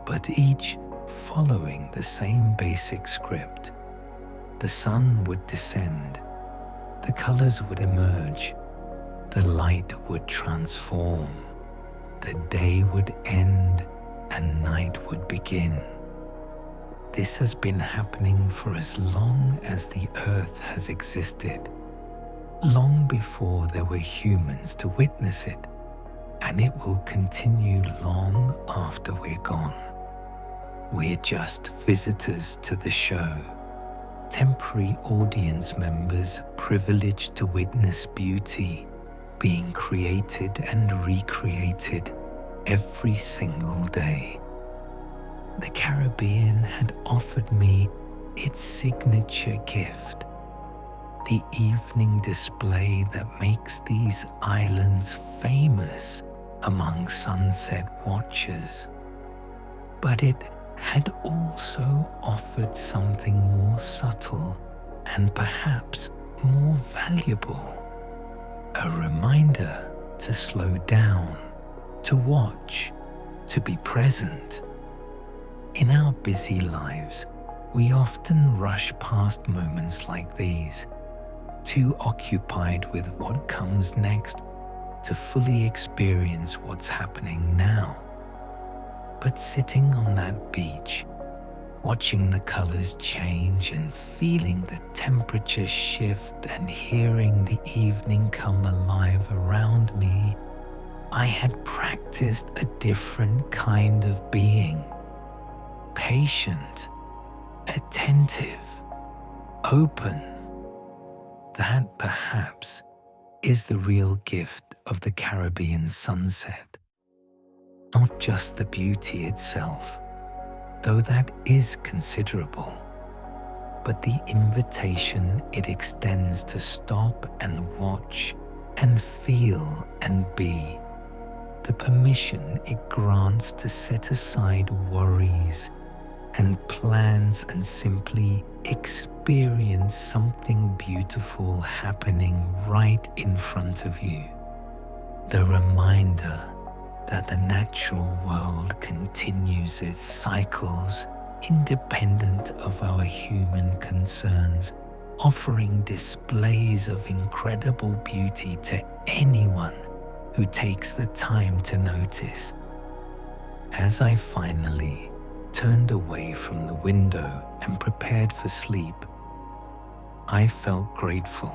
but each following the same basic script. The sun would descend, the colors would emerge, the light would transform, the day would end, and night would begin. This has been happening for as long as the earth has existed, long before there were humans to witness it, and it will continue long after we're gone. We're just visitors to the show, temporary audience members privileged to witness beauty being created and recreated every single day. The Caribbean had offered me its signature gift, the evening display that makes these islands famous among sunset watchers. But it had also offered something more subtle and perhaps more valuable. A reminder to slow down, to watch, to be present. In our busy lives, we often rush past moments like these, too occupied with what comes next to fully experience what's happening now. But sitting on that beach, watching the colors change and feeling the temperature shift and hearing the evening come alive around me, I had practiced a different kind of being. Patient, attentive, open. That perhaps is the real gift of the Caribbean sunset. Not just the beauty itself, though that is considerable, but the invitation it extends to stop and watch and feel and be. The permission it grants to set aside worries and plans and simply experience something beautiful happening right in front of you. The reminder that the natural world continues its cycles independent of our human concerns, offering displays of incredible beauty to anyone who takes the time to notice. As I finally turned away from the window and prepared for sleep, I felt grateful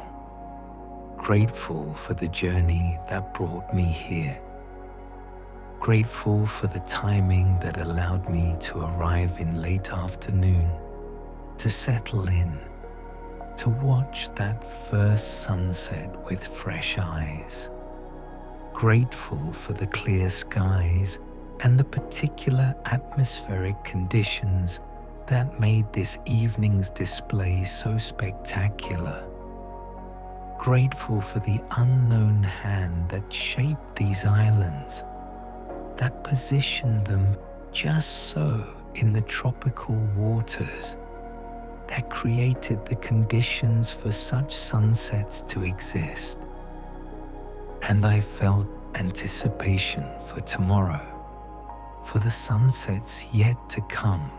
for the journey that brought me here. Grateful for the timing that allowed me to arrive in late afternoon, to settle in, to watch that first sunset with fresh eyes. Grateful for the clear skies and the particular atmospheric conditions that made this evening's display so spectacular. Grateful for the unknown hand that shaped these islands, that positioned them just so in the tropical waters, that created the conditions for such sunsets to exist. And I felt anticipation for tomorrow, for the sunsets yet to come,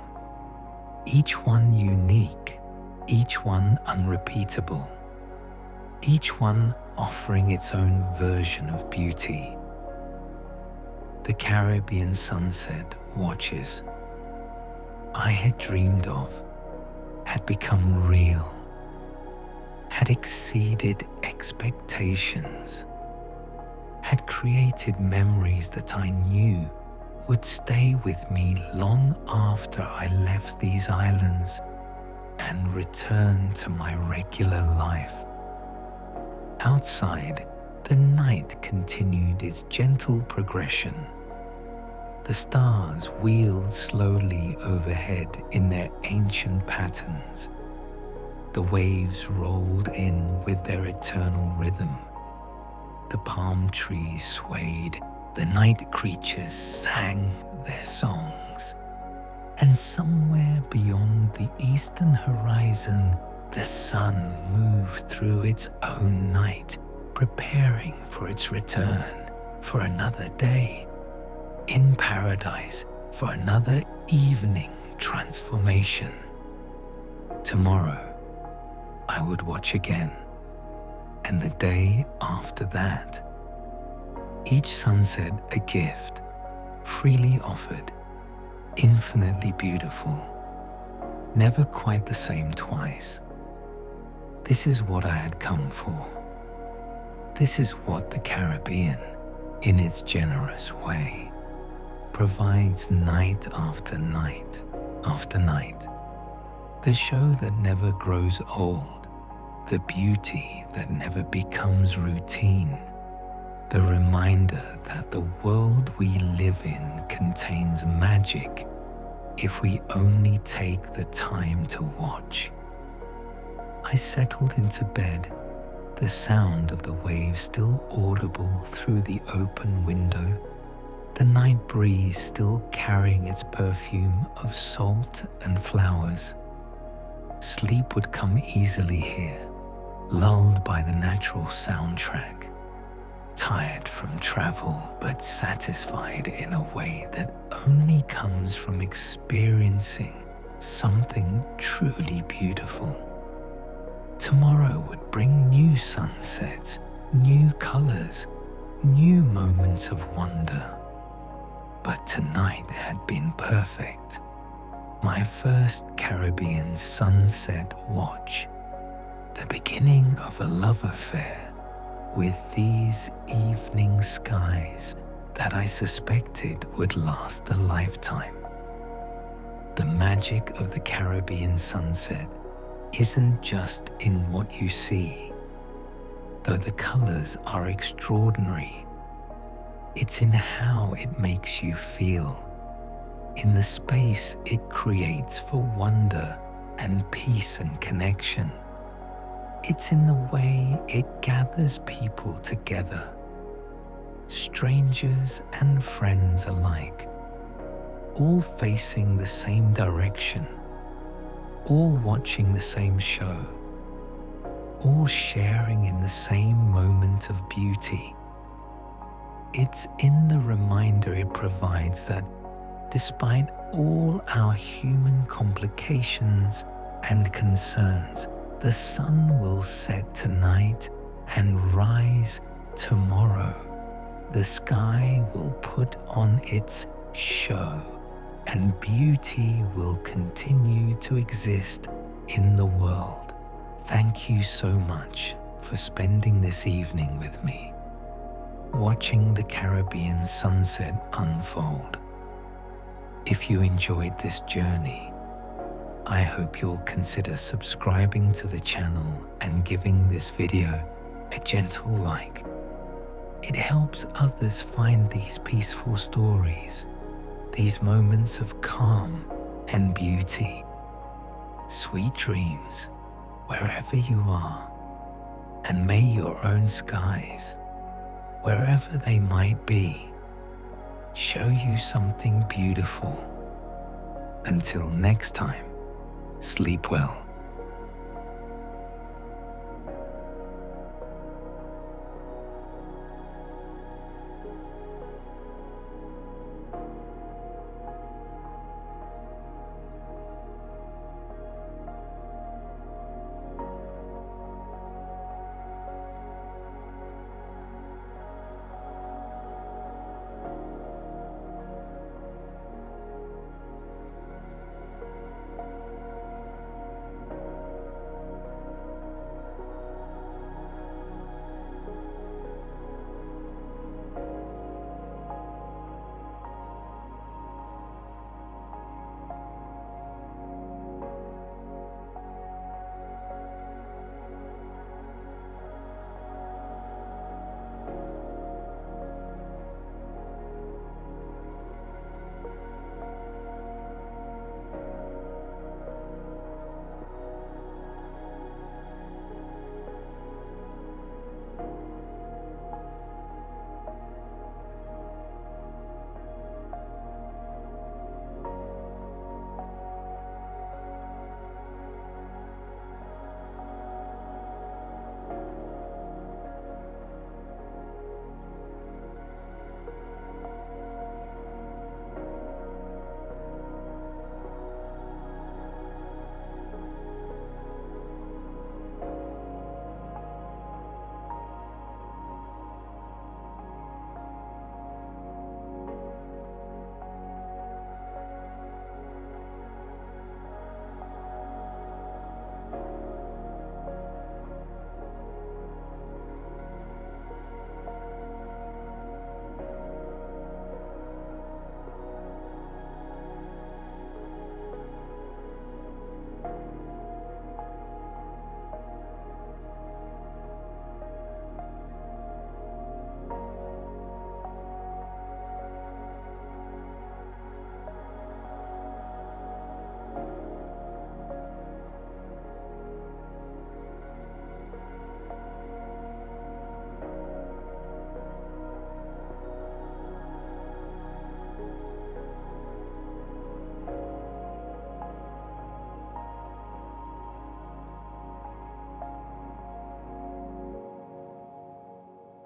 each one unique, each one unrepeatable, each one offering its own version of beauty. The Caribbean sunset watches I had dreamed of had become real, had exceeded expectations, had created memories that I knew would stay with me long after I left these islands and returned to my regular life. Outside, the night continued its gentle progression. The stars wheeled slowly overhead in their ancient patterns. The waves rolled in with their eternal rhythm. The palm trees swayed, the night creatures sang their songs. And somewhere beyond the eastern horizon, the sun moved through its own night, preparing for its return, for another day, in paradise, for another evening transformation. Tomorrow, I would watch again, and the day after that. Each sunset a gift, freely offered, infinitely beautiful, never quite the same twice. This is what I had come for. This is what the Caribbean, in its generous way, provides night after night after night. The show that never grows old, the beauty that never becomes routine, the reminder that the world we live in contains magic if we only take the time to watch. I settled into bed, the sound of the waves still audible through the open window, the night breeze still carrying its perfume of salt and flowers. Sleep would come easily here, lulled by the natural soundtrack, tired from travel but satisfied in a way that only comes from experiencing something truly beautiful. Tomorrow would bring new sunsets, new colors, new moments of wonder. But tonight had been perfect. My first Caribbean sunset watch, the beginning of a love affair with these evening skies that I suspected would last a lifetime. The magic of the Caribbean sunset isn't just in what you see, though the colors are extraordinary. It's in how it makes you feel, in the space it creates for wonder and peace and connection. It's in the way it gathers people together, strangers and friends alike, all facing the same direction, all watching the same show, all sharing in the same moment of beauty. It's in the reminder it provides that despite all our human complications and concerns, the sun will set tonight and rise tomorrow. The sky will put on its show, and beauty will continue to exist in the world. Thank you so much for spending this evening with me, watching the Caribbean sunset unfold. If you enjoyed this journey, I hope you'll consider subscribing to the channel and giving this video a gentle like. It helps others find these peaceful stories, these moments of calm and beauty. Sweet dreams wherever you are, and may your own skies, wherever they might be, show you something beautiful. Until next time, sleep well.